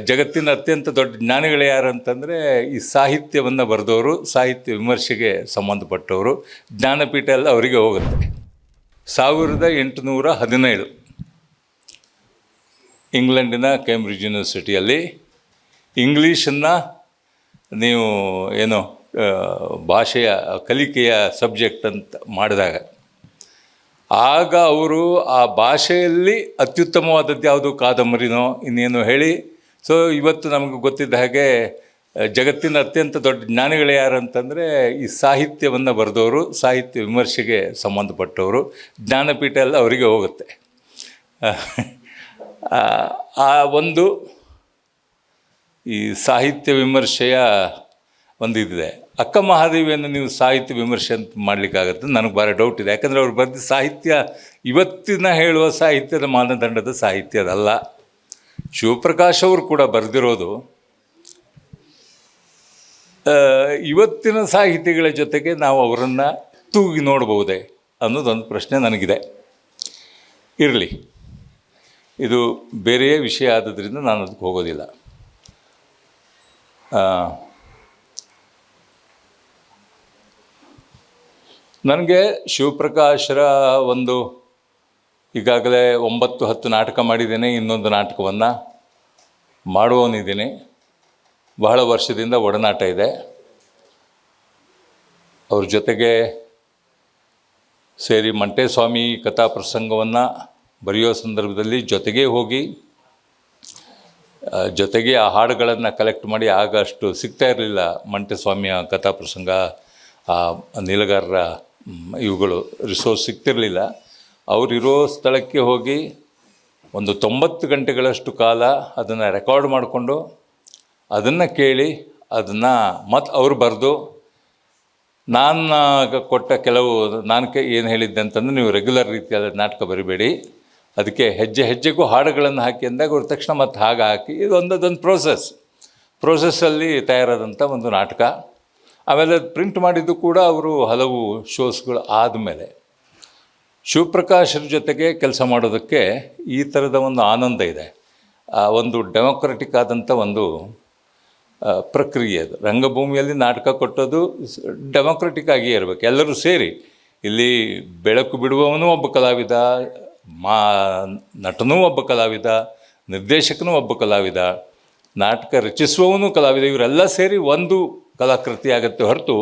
ಜಗತ್ತಿನ ಅತ್ಯಂತ ದೊಡ್ಡ ಜ್ಞಾನಿಗಳು ಯಾರು ಅಂತಂದರೆ ಈ ಸಾಹಿತ್ಯವನ್ನು ಬರೆದವರು, ಸಾಹಿತ್ಯ ವಿಮರ್ಶೆಗೆ ಸಂಬಂಧಪಟ್ಟವರು. ಜ್ಞಾನಪೀಠ ಎಲ್ಲ ಅವರಿಗೆ ಹೋಗುತ್ತೆ. 1817 ಇಂಗ್ಲೆಂಡಿನ ಕೇಂಬ್ರಿಡ್ಜ್ ಯೂನಿವರ್ಸಿಟಿಯಲ್ಲಿ ಇಂಗ್ಲೀಷನ್ನು ನೀವು ಏನು ಭಾಷೆಯ ಕಲಿಕೆಯ ಸಬ್ಜೆಕ್ಟ್ ಅಂತ ಮಾಡಿದಾಗ, ಆಗ ಅವರು ಆ ಭಾಷೆಯಲ್ಲಿ ಅತ್ಯುತ್ತಮವಾದದ್ದು ಯಾವುದು ಕಾದಂಬರಿನೋ ಇನ್ನೇನು ಹೇಳಿ. ಸೊ ಇವತ್ತು ನಮಗೆ ಗೊತ್ತಿದ್ದ ಹಾಗೆ ಜಗತ್ತಿನ ಅತ್ಯಂತ ದೊಡ್ಡ ಜ್ಞಾನಿಗಳು ಯಾರು ಅಂತಂದರೆ ಈ ಸಾಹಿತ್ಯವನ್ನು ಬರೆದವರು, ಸಾಹಿತ್ಯ ವಿಮರ್ಶೆಗೆ ಸಂಬಂಧಪಟ್ಟವರು. ಜ್ಞಾನಪೀಠ ಎಲ್ಲ ಅವರಿಗೆ ಹೋಗುತ್ತೆ. ಆ ಒಂದು ಈ ಸಾಹಿತ್ಯ ವಿಮರ್ಶೆಯ ಒಂದು ಇದಿದೆ. ಅಕ್ಕ ಮಹಾದೇವಿಯನ್ನು ನೀವು ಸಾಹಿತ್ಯ ವಿಮರ್ಶೆ ಅಂತ ಮಾಡಲಿಕ್ಕಾಗತ್ತೆ? ನನಗೆ ಭಾಳ ಡೌಟ್ ಇದೆ. ಯಾಕಂದರೆ ಅವ್ರು ಬರೆದ ಸಾಹಿತ್ಯ ಇವತ್ತಿನ ಹೇಳುವ ಸಾಹಿತ್ಯದ ಮಾನದಂಡದ ಸಾಹಿತ್ಯದಲ್ಲ. ಶಿವಪ್ರಕಾಶ್ ಅವರು ಕೂಡ ಬರೆದಿರೋದು ಇವತ್ತಿನ ಸಾಹಿತಿಗಳ ಜೊತೆಗೆ ನಾವು ಅವರನ್ನು ತೂಗಿ ನೋಡ್ಬೋದೇ ಅನ್ನೋದೊಂದು ಪ್ರಶ್ನೆ ನನಗಿದೆ. ಇರಲಿ, ಇದು ಬೇರೆಯೇ ವಿಷಯ ಆದದ್ರಿಂದ ನಾನು ಅದಕ್ಕೆ ಹೋಗೋದಿಲ್ಲ. ನನಗೆ ಶಿವಪ್ರಕಾಶರ ಒಂದು ಈಗಾಗಲೇ 9-10 ನಾಟಕ ಮಾಡಿದ್ದೇನೆ. ಇನ್ನೊಂದು ನಾಟಕವನ್ನು ಮಾಡುವವನಿದ್ದೀನಿ. ಬಹಳ ವರ್ಷದಿಂದ ಒಡನಾಟ ಇದೆ. ಅವ್ರ ಜೊತೆಗೆ ಸೇರಿ ಮಂಟೇಸ್ವಾಮಿ ಕಥಾ ಪ್ರಸಂಗವನ್ನು ಬರೆಯೋ ಸಂದರ್ಭದಲ್ಲಿ ಜೊತೆಗೇ ಹೋಗಿ ಜೊತೆಗೆ ಆ ಹಾಡುಗಳನ್ನು ಕಲೆಕ್ಟ್ ಮಾಡಿ, ಆಗ ಅಷ್ಟು ಸಿಗ್ತಾ ಇರಲಿಲ್ಲ ಮಂಟೇಸ್ವಾಮಿಯ ಕಥಾ ಪ್ರಸಂಗ, ಆ ನೀಲಗಾರರ ಇವುಗಳು ರಿಸೋರ್ಸ್ ಸಿಗ್ತಿರಲಿಲ್ಲ. ಅವರಿರೋ ಸ್ಥಳಕ್ಕೆ ಹೋಗಿ ಒಂದು 90 ಗಂಟೆಗಳಷ್ಟು ಕಾಲ ಅದನ್ನು ರೆಕಾರ್ಡ್ ಮಾಡಿಕೊಂಡು ಅದನ್ನು ಕೇಳಿ ಅದನ್ನು ಮತ್ತು ಅವರು ಬರೆದು ನಾನು ಕೊಟ್ಟ ಕೆಲವು ಏನು ಹೇಳಿದ್ದೆ ಅಂತಂದರೆ, ನೀವು ರೆಗ್ಯುಲರ್ ರೀತಿಯಾದ ನಾಟಕ ಬರಿಬೇಡಿ, ಅದಕ್ಕೆ ಹೆಜ್ಜೆ ಹೆಜ್ಜೆಗೂ ಹಾಡುಗಳನ್ನು ಹಾಕಿ ಅಂದಾಗ ಅವ್ರ ತಕ್ಷಣ ಮತ್ತು ಹಾಕಿ ಇದು ಒಂದೊಂದು ಪ್ರೋಸೆಸ್ಸಲ್ಲಿ ತಯಾರಾದಂಥ ಒಂದು ನಾಟಕ. ಆಮೇಲೆ ಅದು ಪ್ರಿಂಟ್ ಮಾಡಿದ್ದು ಕೂಡ ಅವರು ಹಲವು ಶೋಸ್ಗಳು ಆದಮೇಲೆ. ಶಿವಪ್ರಕಾಶರ ಜೊತೆಗೆ ಕೆಲಸ ಮಾಡೋದಕ್ಕೆ ಈ ಥರದ ಒಂದು ಆನಂದ ಇದೆ. ಒಂದು ಡೆಮೊಕ್ರೆಟಿಕ್ ಆದಂಥ ಒಂದು ಪ್ರಕ್ರಿಯೆ ಅದು. ರಂಗಭೂಮಿಯಲ್ಲಿ ನಾಟಕ ಕೊಟ್ಟೋದು ಡೆಮೊಕ್ರೆಟಿಕ್ ಆಗಿಯೇ ಇರಬೇಕು. ಎಲ್ಲರೂ ಸೇರಿ, ಇಲ್ಲಿ ಬೆಳಕು ಬಿಡುವವನು ಒಬ್ಬ ಕಲಾವಿದ, ನಟನೂ ಒಬ್ಬ ಕಲಾವಿದ, ನಿರ್ದೇಶಕನೂ ಒಬ್ಬ ಕಲಾವಿದ, ನಾಟಕ ರಚಿಸುವವನು ಕಲಾವಿದ, ಇವರೆಲ್ಲ ಸೇರಿ ಒಂದು ಕಲಾಕೃತಿ ಆಗುತ್ತೆ ಹೊರತು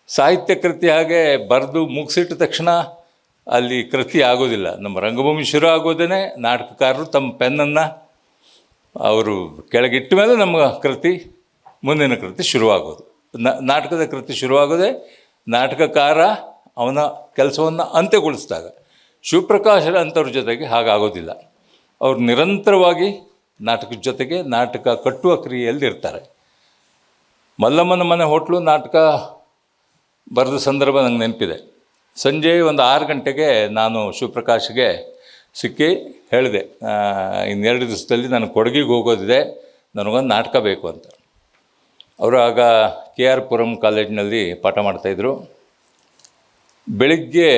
ಸಾಹಿತ್ಯ ಕೃತಿ ಹಾಗೆ ಬರೆದು ಮುಗಿಸಿಟ್ಟ ತಕ್ಷಣ ಅಲ್ಲಿ ಕೃತಿ ಆಗೋದಿಲ್ಲ. ನಮ್ಮ ರಂಗಭೂಮಿ ಶುರು ಆಗೋದೇ ನಾಟಕಕಾರರು ತಮ್ಮ ಪೆನ್ನನ್ನು ಅವರು ಕೆಳಗಿಟ್ಟ ಮೇಲೆ ನಮ್ಮ ಕೃತಿ, ಮುಂದಿನ ಕೃತಿ ಶುರುವಾಗೋದು. ನಾಟಕದ ಕೃತಿ ಶುರುವಾಗೋದೇ ನಾಟಕಕಾರ ಅವನ ಕೆಲಸವನ್ನು ಅಂತ್ಯಗೊಳಿಸಿದಾಗ. ಶಿವಪ್ರಕಾಶರ ಅಂಥವ್ರ ಜೊತೆಗೆ ಹಾಗಾಗೋದಿಲ್ಲ. ಅವರು ನಿರಂತರವಾಗಿ ನಾಟಕದ ಜೊತೆಗೆ ನಾಟಕ ಕಟ್ಟುವ ಕ್ರಿಯೆಯಲ್ಲಿ ಇರ್ತಾರೆ. ಮಲ್ಲಮ್ಮನ ಮನೆ ಹೋಟ್ಲು ನಾಟಕ ಬರೆದ ಸಂದರ್ಭ ನಂಗೆ ನೆನಪಿದೆ. ಸಂಜೆ ಒಂದು 6 ಗಂಟೆಗೆ ನಾನು ಶಿವಪ್ರಕಾಶ್ಗೆ ಸಿಕ್ಕಿ ಹೇಳಿದೆ, ಇನ್ನೆರಡು ದಿವಸದಲ್ಲಿ ನಾನು ಕೊಡಗಿಗೆ ಹೋಗೋದಿದೆ, ನನಗೊಂದು ನಾಟಕ ಬೇಕು ಅಂತ. ಅವರು ಆಗ KR ಪುರಂ ಕಾಲೇಜಿನಲ್ಲಿ ಪಾಠ ಮಾಡ್ತಾಯಿದ್ರು. ಬೆಳಿಗ್ಗೆ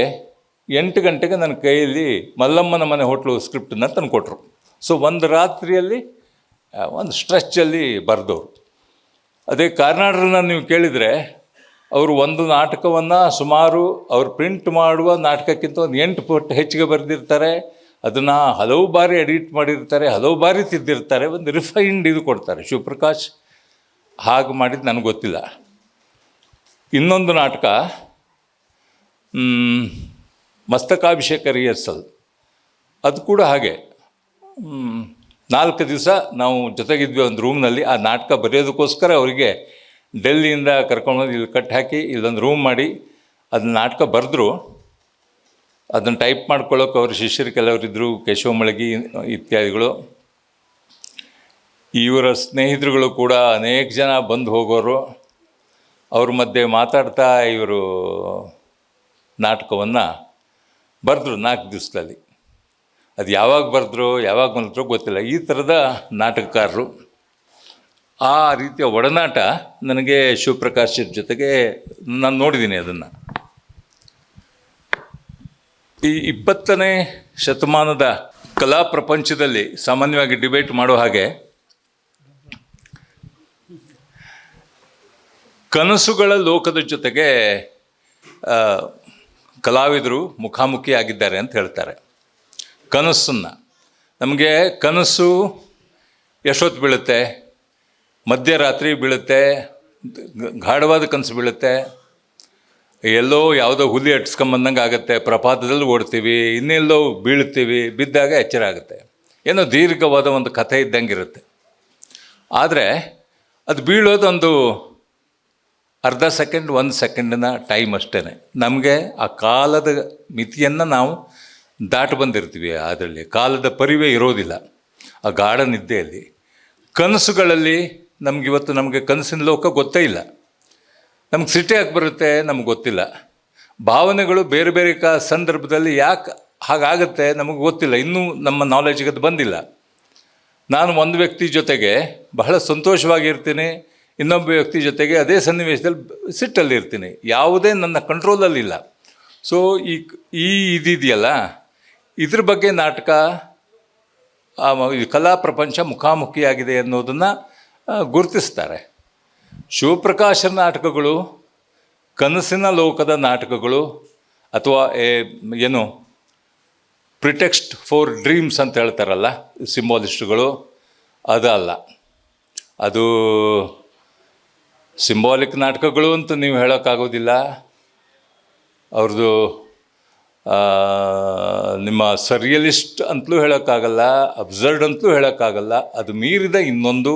8 ಗಂಟೆಗೆ ನನ್ನ ಕೈಯಲ್ಲಿ ಮಲ್ಲಮ್ಮನ ಮನೆ ಹೋಟ್ಲು ಸ್ಕ್ರಿಪ್ಟನ್ನು ತಂದು ಕೊಟ್ಟರು. ಸೊ ಒಂದು ರಾತ್ರಿಯಲ್ಲಿ ಒಂದು ಸ್ಟ್ರೆಚ್ಚಲ್ಲಿ ಬರೆದವರು. ಅದೇ ಕಾರ್ನಾಡರನ್ನ ನೀವು ಕೇಳಿದರೆ, ಅವರು ಒಂದು ನಾಟಕವನ್ನು ಸುಮಾರು ಅವ್ರು ಪ್ರಿಂಟ್ ಮಾಡುವ ನಾಟಕಕ್ಕಿಂತ ಒಂದು 8 ಪಟ್ಟು ಹೆಚ್ಚಿಗೆ ಬರೆದಿರ್ತಾರೆ. ಅದನ್ನು ಹಲವು ಬಾರಿ ಎಡಿಟ್ ಮಾಡಿರ್ತಾರೆ, ಹಲವು ಬಾರಿ ತಿದ್ದಿರ್ತಾರೆ, ಒಂದು ರಿಫೈನ್ಡ್ ಇದು ಕೊಡ್ತಾರೆ. ಶಿವಪ್ರಕಾಶ್ ಹಾಗೆ ಮಾಡಿದ್ದು ನನಗೆ ಗೊತ್ತಿಲ್ಲ. ಇನ್ನೊಂದು ನಾಟಕ ಮಸ್ತಕಾಭಿಷೇಕ ರಿಹರ್ಸಲ್, ಅದು ಕೂಡ ಹಾಗೆ 4 ದಿವಸ ನಾವು ಜೊತೆಗಿದ್ವಿ ಒಂದು ರೂಮ್ನಲ್ಲಿ. ಆ ನಾಟಕ ಬರೆಯೋದಕ್ಕೋಸ್ಕರ ಅವರಿಗೆ ಡೆಲ್ಲಿಯಿಂದ ಕರ್ಕೊಂಡ್ಬಂದು ಇಲ್ಲಿ ಕಟ್ ಹಾಕಿ ಇಲ್ಲೊಂದು ರೂಮ್ ಮಾಡಿ ಅದನ್ನ ನಾಟಕ ಬರೆದ್ರು. ಅದನ್ನು ಟೈಪ್ ಮಾಡ್ಕೊಳ್ಳೋಕೆ ಅವ್ರ ಶಿಷ್ಯರು ಕೆಲವರಿದ್ದರು, ಕೇಶವ ಮಳಗಿ ಇತ್ಯಾದಿಗಳು. ಇವರ ಸ್ನೇಹಿತರುಗಳು ಕೂಡ ಅನೇಕ ಜನ ಬಂದು ಹೋಗೋರು. ಅವ್ರ ಮಧ್ಯೆ ಮಾತಾಡ್ತಾ ಇವರು ನಾಟಕವನ್ನು ಬರೆದ್ರು 4 ದಿವಸದಲ್ಲಿ. ಅದು ಯಾವಾಗ ಬರೆದ್ರು ಯಾವಾಗ ಬಂದ್ರು ಗೊತ್ತಿಲ್ಲ. ಈ ಥರದ ನಾಟಕಕಾರರು. ಆ ರೀತಿಯ ಒಡನಾಟ ನನಗೆ ಶಿವಪ್ರಕಾಶ್ ಜೊತೆಗೆ ನಾನು ನೋಡಿದ್ದೀನಿ. ಅದನ್ನು ಈ 20ನೇ ಶತಮಾನದ ಕಲಾ ಪ್ರಪಂಚದಲ್ಲಿ ಸಾಮಾನ್ಯವಾಗಿ ಡಿಬೇಟ್ ಮಾಡೋ ಹಾಗೆ ಕನಸುಗಳ ಲೋಕದ ಜೊತೆಗೆ ಕಲಾವಿದರು ಮುಖಾಮುಖಿಯಾಗಿದ್ದಾರೆ ಅಂತ ಹೇಳ್ತಾರೆ. ಕನಸನ್ನು ನಮಗೆ ಕನಸು ಎಷ್ಟೊತ್ತು ಬೀಳುತ್ತೆ, ಮಧ್ಯರಾತ್ರಿ ಬೀಳುತ್ತೆ, ಗಾಢವಾದ ಕನಸು ಬೀಳುತ್ತೆ, ಎಲ್ಲೋ ಯಾವುದೋ ಹುಲಿ ಅಟ್ಸ್ಕೊಂಬಂದಂಗೆ ಆಗುತ್ತೆ, ಪ್ರಪಾತದಲ್ಲಿ ಓಡ್ತೀವಿ, ಇನ್ನೆಲ್ಲೋ ಬೀಳ್ತೀವಿ, ಬಿದ್ದಾಗ ಎಚ್ಚರ ಆಗುತ್ತೆ, ಏನೋ ದೀರ್ಘವಾದ ಒಂದು ಕಥೆ ಇದ್ದಂಗೆ ಇರುತ್ತೆ. ಆದರೆ ಅದು ಬೀಳೋದೊಂದು ಅರ್ಧ ಸೆಕೆಂಡ್ 1 ಸೆಕೆಂಡಿನ ಟೈಮ್ ಅಷ್ಟೇ. ನಮಗೆ ಆ ಕಾಲದ ಮಿತಿಯನ್ನು ನಾವು ದಾಟಿ ಬಂದಿರ್ತೀವಿ. ಅದರಲ್ಲಿ ಕಾಲದ ಪರಿವೇ ಇರೋದಿಲ್ಲ ಆ ಗಾಢ ನಿದ್ದೆಯಲ್ಲಿ. ಕನಸುಗಳಲ್ಲಿ ನಮಗೆ ಕನಸಿನ ಲೋಕ ಗೊತ್ತೇ ಇಲ್ಲ. ನಮ್ಗೆ ಸಿಟ್ಟೆ ಯಾಕೆ ಬರುತ್ತೆ ನಮ್ಗೆ ಗೊತ್ತಿಲ್ಲ. ಭಾವನೆಗಳು ಬೇರೆ ಬೇರೆ ಸಂದರ್ಭದಲ್ಲಿ ಯಾಕೆ ಹಾಗಾಗುತ್ತೆ ನಮಗೆ ಗೊತ್ತಿಲ್ಲ, ಇನ್ನೂ ನಮ್ಮ ನಾಲೆಜ್ಗೆ ಅದು ಬಂದಿಲ್ಲ. ನಾನು ಒಂದು ವ್ಯಕ್ತಿ ಜೊತೆಗೆ ಬಹಳ ಸಂತೋಷವಾಗಿರ್ತೀನಿ, ಇನ್ನೊಬ್ಬ ವ್ಯಕ್ತಿ ಜೊತೆಗೆ ಅದೇ ಸನ್ನಿವೇಶದಲ್ಲಿ ಸಿಟ್ಟಲ್ಲಿರ್ತೀನಿ. ಯಾವುದೇ ನನ್ನ ಕಂಟ್ರೋಲಲ್ಲಿಲ್ಲ. ಸೊ ಇದಿದೆಯಲ್ಲ, ಇದ್ರ ಬಗ್ಗೆ ನಾಟಕ, ಕಲಾ ಪ್ರಪಂಚ ಮುಖಾಮುಖಿಯಾಗಿದೆ ಅನ್ನೋದನ್ನು ಗುರುತಿಸ್ತಾರೆ. ಶಿವಪ್ರಕಾಶರ ನಾಟಕಗಳು ಕನಸಿನ ಲೋಕದ ನಾಟಕಗಳು, ಅಥವಾ ಏನು ಪ್ರಿಟೆಕ್ಸ್ಟ್ ಫಾರ್ ಡ್ರೀಮ್ಸ್ ಅಂತ ಹೇಳ್ತಾರಲ್ಲ ಸಿಂಬಾಲಿಸ್ಟ್ಗಳು, ಅದಲ್ಲ. ಅದು ಸಿಂಬಾಲಿಕ್ ನಾಟಕಗಳು ಅಂತ ನೀವು ಹೇಳೋಕ್ಕಾಗೋದಿಲ್ಲ. ಅವ್ರದ್ದು ನಿಮ್ಮ ಸರ್ರಿಯಲಿಸ್ಟ್ ಅಂತಲೂ ಹೇಳೋಕ್ಕಾಗಲ್ಲ, ಅಬ್ಸರ್ಡ್ ಅಂತಲೂ ಹೇಳೋಕ್ಕಾಗಲ್ಲ. ಅದು ಮೀರಿದ ಇನ್ನೊಂದು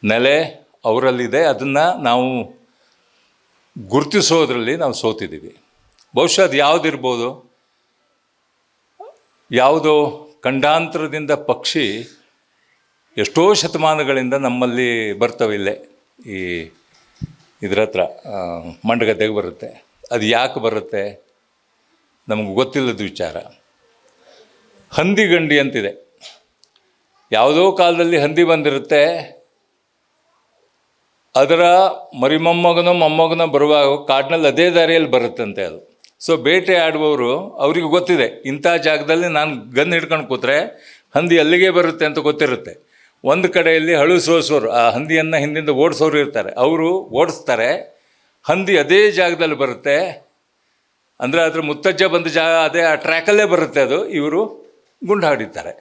ನೆಲೆ ಅವರಲ್ಲಿದೆ. ಅದನ್ನು ನಾವು ಗುರುತಿಸೋದ್ರಲ್ಲಿ ನಾವು ಸೋತಿದ್ದೀವಿ. ಬಹುಶಃ ಅದು ಯಾವುದಿರ್ಬೋದು, ಯಾವುದೋ ಖಂಡಾಂತರದಿಂದ ಪಕ್ಷಿ ಎಷ್ಟೋ ಶತಮಾನಗಳಿಂದ ನಮ್ಮಲ್ಲಿ ಬರ್ತವಿಲ್ಲೇ, ಇದರ ಹತ್ರ ಮಂಡಗದ್ದೆಗೆ ಬರುತ್ತೆ. ಅದು ಯಾಕೆ ಬರುತ್ತೆ ನಮಗೆ ಗೊತ್ತಿಲ್ಲದ ವಿಚಾರ. ಹಂದಿಗಂಡಿ ಅಂತಿದೆ. ಯಾವುದೋ ಕಾಲದಲ್ಲಿ ಹಂದಿ ಬಂದಿರುತ್ತೆ, ಅದರ ಮೊಮ್ಮಗನೋ ಬರುವಾಗ ಕಾಡಿನಲ್ಲಿ ಅದೇ ದಾರಿಯಲ್ಲಿ ಬರುತ್ತಂತೆ ಅದು. ಸೊ ಬೇಟೆ ಆಡುವವರು ಅವ್ರಿಗೆ ಗೊತ್ತಿದೆ, ಇಂಥ ಜಾಗದಲ್ಲಿ ನಾನು ಗನ್ ಹಿಡ್ಕೊಂಡು ಕೂತ್ರೆ ಹಂದಿ ಅಲ್ಲಿಗೆ ಬರುತ್ತೆ ಅಂತ ಗೊತ್ತಿರುತ್ತೆ. ಒಂದು ಕಡೆಯಲ್ಲಿ ಹಳು ಸೋಸೋರು, ಆ ಹಂದಿಯನ್ನು ಹಿಂದಿಂದ ಓಡಿಸೋರು ಇರ್ತಾರೆ, ಅವರು ಓಡಿಸ್ತಾರೆ, ಹಂದಿ ಅದೇ ಜಾಗದಲ್ಲಿ ಬರುತ್ತೆ. ಅಂದರೆ ಅದ್ರ ಮುತ್ತಜ್ಜ ಬಂದ ಅದೇ ಆ ಟ್ರ್ಯಾಕಲ್ಲೇ ಬರುತ್ತೆ ಅದು. ಇವರು ಗುಂಡು ಹಾಡಿದ್ದಾರೆ.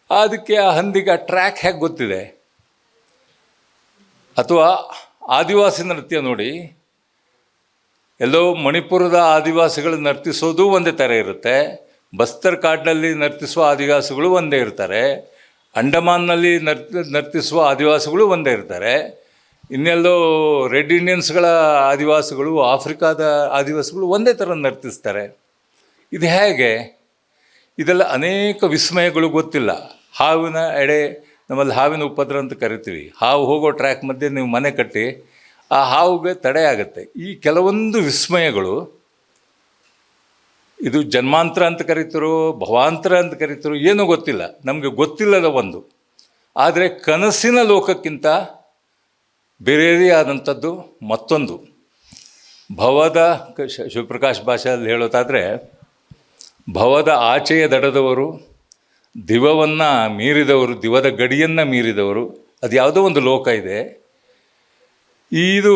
ಅದಕ್ಕೆ ಆ ಹಂದಿಗೆ ಆ ಟ್ರ್ಯಾಕ್ ಹೇಗೆ ಗೊತ್ತಿದೆ? ಅಥವಾ ಆದಿವಾಸಿ ನೃತ್ಯ ನೋಡಿ, ಎಲ್ಲೋ ಮಣಿಪುರದ ಆದಿವಾಸಿಗಳು ನರ್ತಿಸೋದು ಒಂದೇ ಥರ ಇರುತ್ತೆ, ಬಸ್ತರ್ ಕಾಡಿನಲ್ಲಿ ನರ್ತಿಸುವ ಆದಿವಾಸಿಗಳು ಒಂದೇ ಇರ್ತಾರೆ, ಅಂಡಮಾನ್ನಲ್ಲಿ ನರ್ತಿಸುವ ಆದಿವಾಸಿಗಳು ಒಂದೇ ಇರ್ತಾರೆ, ಇನ್ನೆಲ್ಲೋ ರೆಡ್ ಇಂಡಿಯನ್ಸ್ಗಳ ಆದಿವಾಸಿಗಳು, ಆಫ್ರಿಕಾದ ಆದಿವಾಸಿಗಳು ಒಂದೇ ಥರ ನರ್ತಿಸ್ತಾರೆ. ಇದು ಹೇಗೆ? ಇದೆಲ್ಲ ಅನೇಕ ವಿಸ್ಮಯಗಳು ಗೊತ್ತಿಲ್ಲ. ಹಾವಿನ ಎಡೆ, ನಮ್ಮಲ್ಲಿ ಹಾವಿನ ಉಪದ್ರ ಅಂತ ಕರಿತೀವಿ. ಹಾವು ಹೋಗೋ ಟ್ರ್ಯಾಕ್ ಮಧ್ಯೆ ನೀವು ಮನೆ ಕಟ್ಟಿ ಆ ಹಾವಿಗೆ ತಡೆ ಆಗುತ್ತೆ. ಈ ಕೆಲವೊಂದು ವಿಸ್ಮಯಗಳು, ಇದು ಜನ್ಮಾಂತರ ಅಂತ ಕರೀತಾರೋ ಭವಾಂತರ ಅಂತ ಕರೀತಾರೋ ಏನೂ ಗೊತ್ತಿಲ್ಲ, ನಮಗೆ ಗೊತ್ತಿಲ್ಲದ ಒಂದು. ಆದರೆ ಕನಸಿನ ಲೋಕಕ್ಕಿಂತ ಬೇರೆಯದೇ ಆದಂಥದ್ದು ಮತ್ತೊಂದು. ಭವದ ಶಿವಪ್ರಕಾಶ್ ಭಾಷೆಯಲ್ಲಿ ಹೇಳೋದಾದರೆ, ಭವದ ಆಚೆಯ ದಡದವರು, ದಿವವನ್ನು ಮೀರಿದವರು, ದಿವದ ಗಡಿಯನ್ನು ಮೀರಿದವರು, ಅದು ಯಾವುದೋ ಒಂದು ಲೋಕ ಇದೆ. ಇದು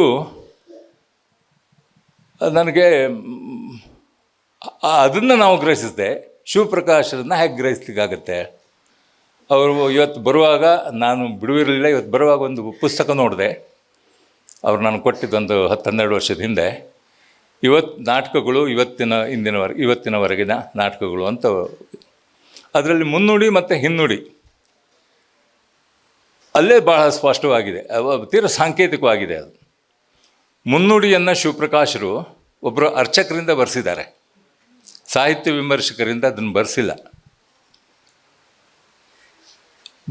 ನನಗೆ ಅದನ್ನು ನಾವು ಗ್ರಹಿಸಿದೆ. ಶಿವಪ್ರಕಾಶರನ್ನು ಹೇಗೆ ಗ್ರಹಿಸ್ಲಿಕ್ಕಾಗತ್ತೆ? ಅವರು ಇವತ್ತು ಬರುವಾಗ, ನಾನು ಬಿಡುವಿರಲಿಲ್ಲ, ಇವತ್ತು ಬರುವಾಗ ಒಂದು ಪುಸ್ತಕ ನೋಡಿದೆ. ಅವ್ರು ನಾನು ಕೊಟ್ಟಿದ್ದೊಂದು 10-12 ವರ್ಷದ ಹಿಂದೆ. ನಾಟಕಗಳು ಇವತ್ತಿನವರೆಗಿನ ನಾಟಕಗಳು ಅಂತ. ಅದರಲ್ಲಿ ಮುನ್ನುಡಿ ಮತ್ತು ಹಿನ್ನುಡಿ ಅಲ್ಲೇ ಭಾಳ ಸ್ಪಷ್ಟವಾಗಿದೆ, ತೀರ ಸಾಂಕೇತಿಕವಾಗಿದೆ ಅದು. ಮುನ್ನುಡಿಯನ್ನು ಶಿವಪ್ರಕಾಶರು ಒಬ್ಬರು ಅರ್ಚಕರಿಂದ ಬರೆಸಿದ್ದಾರೆ, ಸಾಹಿತ್ಯ ವಿಮರ್ಶಕರಿಂದ ಅದನ್ನು ಬರೆಸಿಲ್ಲ.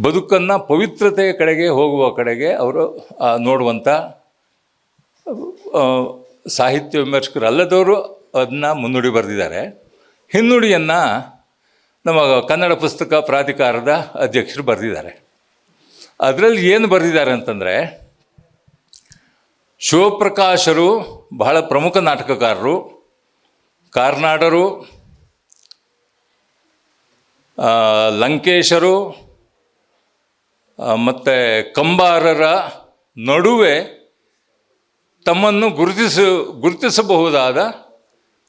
ಬದುಕನ್ನು ಪವಿತ್ರತೆಯ ಕಡೆಗೆ ಹೋಗುವ ಕಡೆಗೆ ಅವರು ನೋಡುವಂಥ ಸಾಹಿತ್ಯ ವಿಮರ್ಶಕರು ಅಲ್ಲದವರು ಅದನ್ನು ಮುನ್ನುಡಿ ಬರೆದಿದ್ದಾರೆ. ಹಿನ್ನುಡಿಯನ್ನು ನಮ್ಮ ಕನ್ನಡ ಪುಸ್ತಕ ಪ್ರಾಧಿಕಾರದ ಅಧ್ಯಕ್ಷರು ಬರೆದಿದ್ದಾರೆ. ಅದರಲ್ಲಿ ಏನು ಬರೆದಿದ್ದಾರೆ ಅಂತಂದರೆ, ಶಿವಪ್ರಕಾಶರು ಬಹಳ ಪ್ರಮುಖ ನಾಟಕಕಾರರು, ಕಾರ್ನಾಡರು, ಲಂಕೇಶರು ಮತ್ತು ಕಂಬಾರರ ನಡುವೆ ತಮ್ಮನ್ನು ಗುರುತಿಸಬಹುದಾದ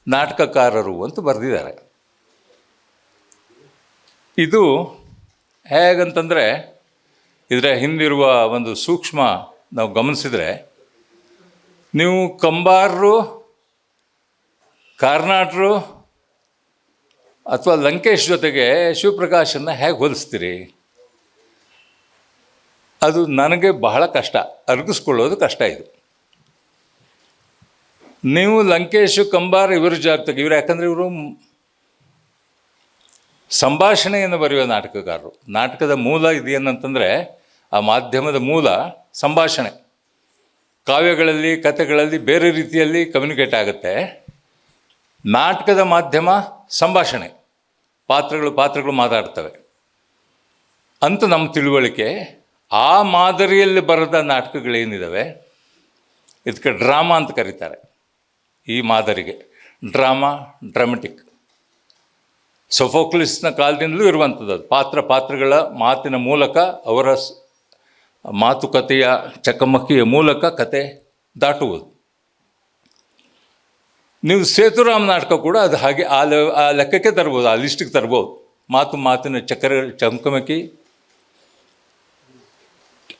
ನಾಟಕಕಾರರು ಅಂತ ಬರೆದಿದ್ದಾರೆ. ಇದು ಹೇಗಂತಂದರೆ ಇದರ ಹಿಂದಿರುವ ಒಂದು ಸೂಕ್ಷ್ಮ ನಾವು ಗಮನಿಸಿದರೆ, ನೀವು ಕಂಬಾರರು, ಕಾರ್ನಾಟರು ಅಥವಾ ಲಂಕೇಶ್ ಜೊತೆಗೆ ಶಿವಪ್ರಕಾಶನ್ನು ಹೇಗೆ ಹೋಲಿಸ್ತೀರಿ? ಅದು ನನಗೆ ಬಹಳ ಕಷ್ಟ, ಅರಗಿಸ್ಕೊಳ್ಳೋದು ಕಷ್ಟ. ಇದು ನೀವು ಲಂಕೇಶ್, ಕಂಬಾರ ಇವರು ಜಾಗತಿಗೆ ಇವರು, ಯಾಕಂದರೆ ಇವರು ಸಂಭಾಷಣೆಯನ್ನು ಬರೆಯುವ ನಾಟಕಕಾರರು. ನಾಟಕದ ಮೂಲ ಇದೇನಂತಂದರೆ, ಆ ಮಾಧ್ಯಮದ ಮೂಲ ಸಂಭಾಷಣೆ. ಕಾವ್ಯಗಳಲ್ಲಿ, ಕಥೆಗಳಲ್ಲಿ ಬೇರೆ ರೀತಿಯಲ್ಲಿ ಕಮ್ಯುನಿಕೇಟ್ ಆಗುತ್ತೆ. ನಾಟಕದ ಮಾಧ್ಯಮ ಸಂಭಾಷಣೆ, ಪಾತ್ರಗಳು ಮಾತಾಡ್ತವೆ ಅಂತ ನಮ್ಮ ತಿಳುವಳಿಕೆ. ಆ ಮಾದರಿಯಲ್ಲಿ ಬರೆದ ನಾಟಕಗಳೇನಿದ್ದಾವೆ ಇದಕ್ಕೆ ಡ್ರಾಮಾ ಅಂತ ಕರೀತಾರೆ. ಈ ಮಾದರಿಗೆ ಡ್ರಾಮೆಟಿಕ್. ಸೊಫೋಕ್ಲಿಸ್ನ ಕಾಲದಿಂದಲೂ ಇರುವಂಥದ್ದು. ಪಾತ್ರಗಳ ಮಾತಿನ ಮೂಲಕ, ಅವರ ಮಾತುಕತೆಯ ಚಕಮಕಿಯ ಮೂಲಕ ಕತೆ ದಾಟುವುದು. ನೀವು ಸೇತುರಾಮ್ ನಾಟಕ ಕೂಡ ಅದು ಹಾಗೆ ಆ ಲೆಕ್ಕಕ್ಕೆ ತರ್ಬೋದು, ಆ ಲಿಸ್ಟಿಗೆ ತರ್ಬೋದು. ಮಾತಿನ ಚಕಮಕಿ.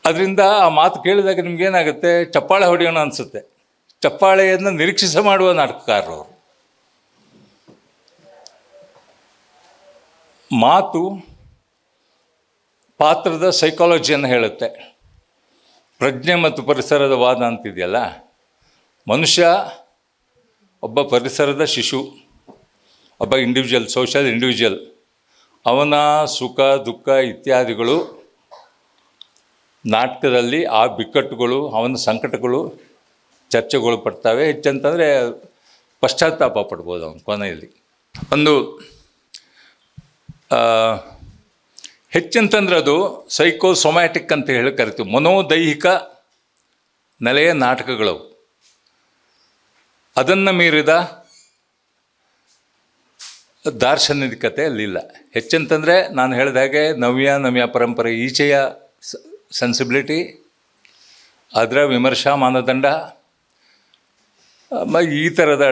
ಅದರಿಂದ ಆ ಮಾತು ಕೇಳಿದಾಗ ನಿಮ್ಗೇನಾಗುತ್ತೆ, ಚಪ್ಪಾಳೆ ಹೊಡೆಯೋಣ ಅನಿಸುತ್ತೆ. ಚಪ್ಪಾಳೆಯನ್ನು ನಿರೀಕ್ಷಿಸ ಮಾಡುವ ನಾಟಕಕಾರರು. ಮಾತು ಪಾತ್ರದ ಸೈಕಾಲಜಿಯನ್ನು ಹೇಳುತ್ತೆ. ಪ್ರಜ್ಞೆ ಮತ್ತು ಪರಿಸರದ ವಾದ ಅಂತಿದೆಯಲ್ಲ, ಮನುಷ್ಯ ಒಬ್ಬ ಪರಿಸರದ ಶಿಶು, ಒಬ್ಬ ಇಂಡಿವಿಜುವಲ್, ಸೋಷಿಯಲ್ ಇಂಡಿವಿಜುವಲ್. ಅವನ ಸುಖ ದುಃಖ ಇತ್ಯಾದಿಗಳು ನಾಟಕದಲ್ಲಿ, ಆ ಬಿಕ್ಕಟ್ಟುಗಳು, ಅವನ ಸಂಕಟಗಳು ಚರ್ಚೆಗಳು ಪಡ್ತವೆ. ಹೆಚ್ಚಂತಂದರೆ ಪಶ್ಚಾತ್ತಾಪ ಪಡ್ಬೋದು ಅವನು ಕೊನೆಯಲ್ಲಿ. ಒಂದು ಹೆಚ್ಚಂತಂದ್ರೆ ಅದು ಸೈಕೋಸೊಮ್ಯಾಟಿಕ್ ಅಂತ ಹೇಳಿ ಕರಿತೀವಿ. ಮನೋದೈಹಿಕ ನೆಲೆಯ ನಾಟಕಗಳು. ಅದನ್ನು ಮೀರಿದ ದಾರ್ಶನಿಕತೆ ಅಲ್ಲಿಲ್ಲ. ಹೆಚ್ಚಂತಂದರೆ ನಾನು ಹೇಳಿದ ಹಾಗೆ ನವ್ಯ ಪರಂಪರೆ ಈಚೆಯ ಸೆನ್ಸಿಬಿಲಿಟಿ, ಅದರ ವಿಮರ್ಶಾ ಮಾನದಂಡ, ಈ ಥರದ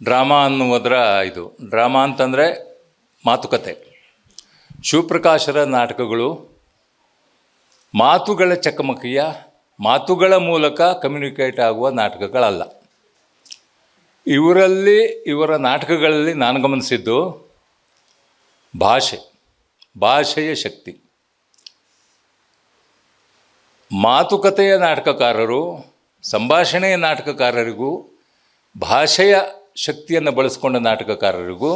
ಡ್ರಾಮಾ ಅನ್ನುವುದರ ಇದು. ಡ್ರಾಮಾ ಅಂತಂದರೆ ಮಾತುಕತೆ. ಶಿವಪ್ರಕಾಶರ ನಾಟಕಗಳು ಮಾತುಗಳ ಚಕಮಕಿಯ, ಮಾತುಗಳ ಮೂಲಕ ಕಮ್ಯುನಿಕೇಟ್ ಆಗುವ ನಾಟಕಗಳಲ್ಲ. ಇವರ ನಾಟಕಗಳಲ್ಲಿ ನಾನು ಗಮನಿಸಿದ್ದು ಭಾಷೆಯ ಶಕ್ತಿ. ಮಾತುಕತೆಯ ನಾಟಕಕಾರರು, ಸಂಭಾಷಣೆಯ ನಾಟಕಕಾರರಿಗೂ, ಭಾಷೆಯ ಶಕ್ತಿಯನ್ನು ಬಳಸಿಕೊಂಡ ನಾಟಕಕಾರರಿಗೂ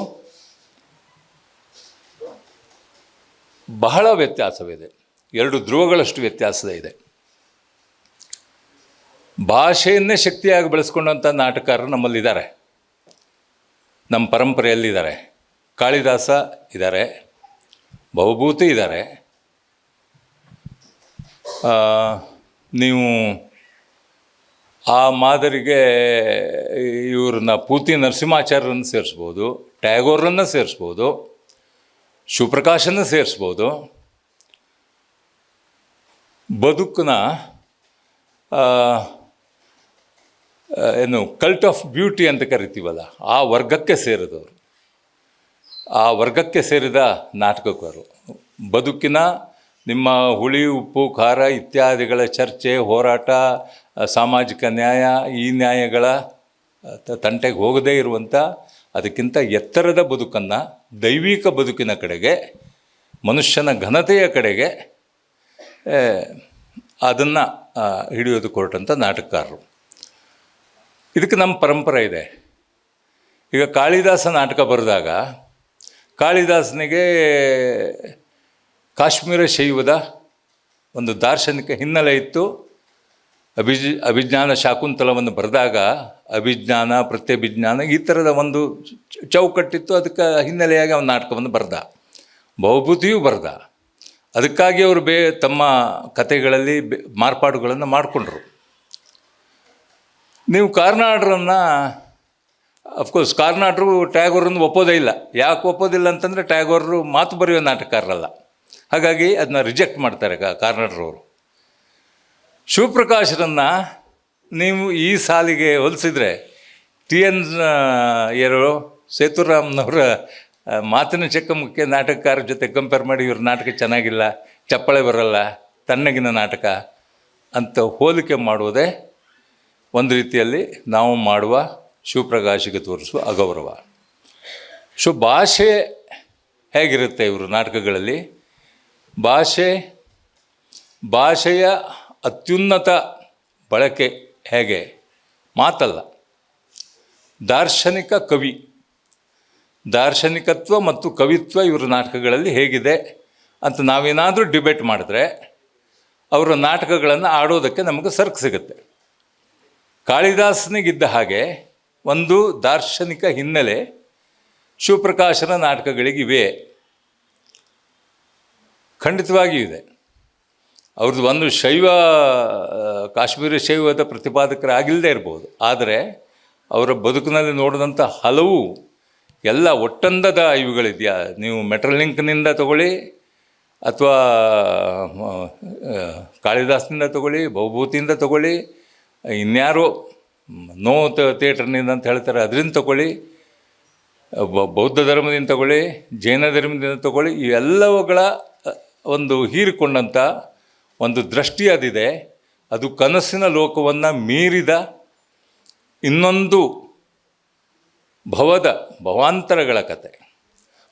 ಬಹಳ ವ್ಯತ್ಯಾಸವಿದೆ. 2 ಧ್ರುವಗಳಷ್ಟು ವ್ಯತ್ಯಾಸ ಇದೆ. ಭಾಷೆಯನ್ನೇ ಶಕ್ತಿಯಾಗಿ ಬಳಸ್ಕೊಂಡಂಥ ನಾಟಕಕಾರರು ನಮ್ಮಲ್ಲಿದ್ದಾರೆ, ನಮ್ಮ ಪರಂಪರೆಯಲ್ಲಿದ್ದಾರೆ. ಕಾಳಿದಾಸ ಇದ್ದಾರೆ, ಭವಭೂತಿ ಇದ್ದಾರೆ. ನೀವು ಆ ಮಾದರಿಗೆ ಇವ್ರನ್ನ ಪೂತಿ ನರಸಿಂಹಾಚಾರ್ಯರನ್ನು ಸೇರಿಸ್ಬೋದು, ಟ್ಯಾಗೋರನ್ನು ಸೇರಿಸ್ಬೋದು, ಶಿವಪ್ರಕಾಶನ್ನು ಸೇರಿಸ್ಬೋದು. ಬದುಕಿನ ಕಲ್ಟ್ ಆಫ್ ಬ್ಯೂಟಿ ಅಂತ ಕರಿತೀವಲ್ಲ, ಆ ವರ್ಗಕ್ಕೆ ಸೇರಿದವರು, ಆ ವರ್ಗಕ್ಕೆ ಸೇರಿದ ನಾಟಕಕಾರರು. ಬದುಕಿನ ನಿಮ್ಮ ಹುಳಿ ಉಪ್ಪು ಖಾರ ಇತ್ಯಾದಿಗಳ ಚರ್ಚೆ, ಹೋರಾಟ, ಸಾಮಾಜಿಕ ನ್ಯಾಯ, ಈ ನ್ಯಾಯಗಳ ತಂಟೆಗೆ ಹೋಗದೇ ಇರುವಂಥ, ಅದಕ್ಕಿಂತ ಎತ್ತರದ ಬದುಕನ್ನು, ದೈವಿಕ ಬದುಕಿನ ಕಡೆಗೆ, ಮನುಷ್ಯನ ಘನತೆಯ ಕಡೆಗೆ ಅದನ್ನು ಹಿಡಿಯೋದಕ್ಕೆ ಹೊರಟಂಥ ನಾಟಕಕಾರರು. ಇದಕ್ಕೆ ನಮ್ಮ ಪರಂಪರೆ ಇದೆ. ಈಗ ಕಾಳಿದಾಸ ನಾಟಕ ಬರೆದಾಗ ಕಾಳಿದಾಸನಿಗೆ ಕಾಶ್ಮೀರ ಶೈವದ ಒಂದು ದಾರ್ಶನಿಕ ಹಿನ್ನೆಲೆ ಇತ್ತು. ಅಭಿಜ್ಞಾನ ಶಾಕುಂತಲವನ್ನು ಬರೆದಾಗ ಅಭಿಜ್ಞಾನ, ಪ್ರತ್ಯಭಿಜ್ಞಾನ ಈ ಥರದ ಒಂದು ಚೌಕಟ್ಟಿತ್ತು. ಅದಕ್ಕೆ ಹಿನ್ನೆಲೆಯಾಗಿ ಅವನ ನಾಟಕವನ್ನು ಬರೆದ. ಭವಭೂತಿಯೂ ಬರೆದ. ಅದಕ್ಕಾಗಿ ಅವರು ತಮ್ಮ ಕಥೆಗಳಲ್ಲಿ ಮಾರ್ಪಾಡುಗಳನ್ನು ಮಾಡಿಕೊಂಡ್ರು. ನೀವು ಕಾರ್ನಾಡರನ್ನು, ಅಫ್ಕೋರ್ಸ್ ಕಾರ್ನಾಡರು ಟ್ಯಾಗೋರನ್ನು ಒಪ್ಪೋದೇ ಇಲ್ಲ. ಯಾಕೆ ಒಪ್ಪೋದಿಲ್ಲ ಅಂತಂದರೆ ಟ್ಯಾಗೋರರು ಮಾತು ಬರೆಯೋ ನಾಟಕಕಾರರಲ್ಲ. ಹಾಗಾಗಿ ಅದನ್ನ ರಿಜೆಕ್ಟ್ ಮಾಡ್ತಾರೆ ಕಾರ್ನಾಡರವರು. ಶಿವಪ್ರಕಾಶರನ್ನು ನೀವು ಈ ಸಾಲಿಗೆ ಹೋಲಿಸಿದರೆ TN ಯಾರು ಸೇತುರಾಮ್ನವರ ಮಾತಿನ ಚಕ್ಕಮಕ್ಕೆ ನಾಟಕಕಾರ ಜೊತೆ ಕಂಪೇರ್ ಮಾಡಿ ಇವ್ರ ನಾಟಕ ಚೆನ್ನಾಗಿಲ್ಲ, ಚಪ್ಪಳೆ ಬರಲ್ಲ, ತಣ್ಣಗಿನ ನಾಟಕ ಅಂತ ಹೋಲಿಕೆ ಮಾಡುವುದೇ ಒಂದು ರೀತಿಯಲ್ಲಿ ನಾವು ಮಾಡುವ ಶಿವಪ್ರಕಾಶಿಗೆ ತೋರಿಸುವ ಅಗೌರವ. ಭಾಷೆ ಹೇಗಿರುತ್ತೆ ಇವರು ನಾಟಕಗಳಲ್ಲಿ? ಭಾಷೆಯ ಅತ್ಯುನ್ನತ ಬಳಕೆ ಹೇಗೆ? ಮಾತಲ್ಲ, ದಾರ್ಶನಿಕ ಕವಿ, ದಾರ್ಶನಿಕತ್ವ ಮತ್ತು ಕವಿತ್ವ ಇವರು ನಾಟಕಗಳಲ್ಲಿ ಹೇಗಿದೆ ಅಂತ ನಾವೇನಾದರೂ ಡಿಬೇಟ್ ಮಾಡಿದ್ರೆ ಅವರ ನಾಟಕಗಳನ್ನು ಆಡೋದಕ್ಕೆ ನಮಗೆ ಸರ್ಕ್ ಸಿಗುತ್ತೆ. ಕಾಳಿದಾಸನಿಗಿದ್ದ ಹಾಗೆ ಒಂದು ದಾರ್ಶನಿಕ ಹಿನ್ನೆಲೆ ಶಿವಪ್ರಕಾಶನ ನಾಟಕಗಳಿಗಿವೆ, ಖಂಡಿತವಾಗಿಯೂ ಇದೆ. ಅವ್ರದ್ದು ಒಂದು ಕಾಶ್ಮೀರಿ ಶೈವದ ಪ್ರತಿಪಾದಕರಾಗಿಲ್ಲದೆ ಇರ್ಬೋದು, ಆದರೆ ಅವರ ಬದುಕಿನಲ್ಲಿ ನೋಡಿದಂಥ ಹಲವು ಎಲ್ಲ ಒಟ್ಟಂದದ ಇವುಗಳಿದೆಯಾ, ನೀವು ಮೆಟ್ರಲಿಂಕ್ನಿಂದ ತಗೊಳ್ಳಿ ಅಥವಾ ಕಾಳಿದಾಸನಿಂದ ತಗೊಳ್ಳಿ, ಭವಭೂತಿಯಿಂದ ತಗೊಳ್ಳಿ, ಇನ್ಯಾರೋ ಥಿಯೇಟರ್ನಿಂದ ಅಂತ ಹೇಳ್ತಾರೆ ಅದರಿಂದ ತಗೊಳ್ಳಿ, ಬೌದ್ಧ ಧರ್ಮದಿಂದ ತಗೊಳ್ಳಿ, ಜೈನ ಧರ್ಮದಿಂದ ತಗೊಳ್ಳಿ, ಇವೆಲ್ಲವುಗಳ ಒಂದು ಹೀರಿಕೊಂಡಂಥ ಒಂದು ದೃಷ್ಟಿ ಅದಿದೆ. ಅದು ಕನಸಿನ ಲೋಕವನ್ನು ಮೀರಿದ ಇನ್ನೊಂದು ಭವಾಂತರಗಳ ಕತೆ.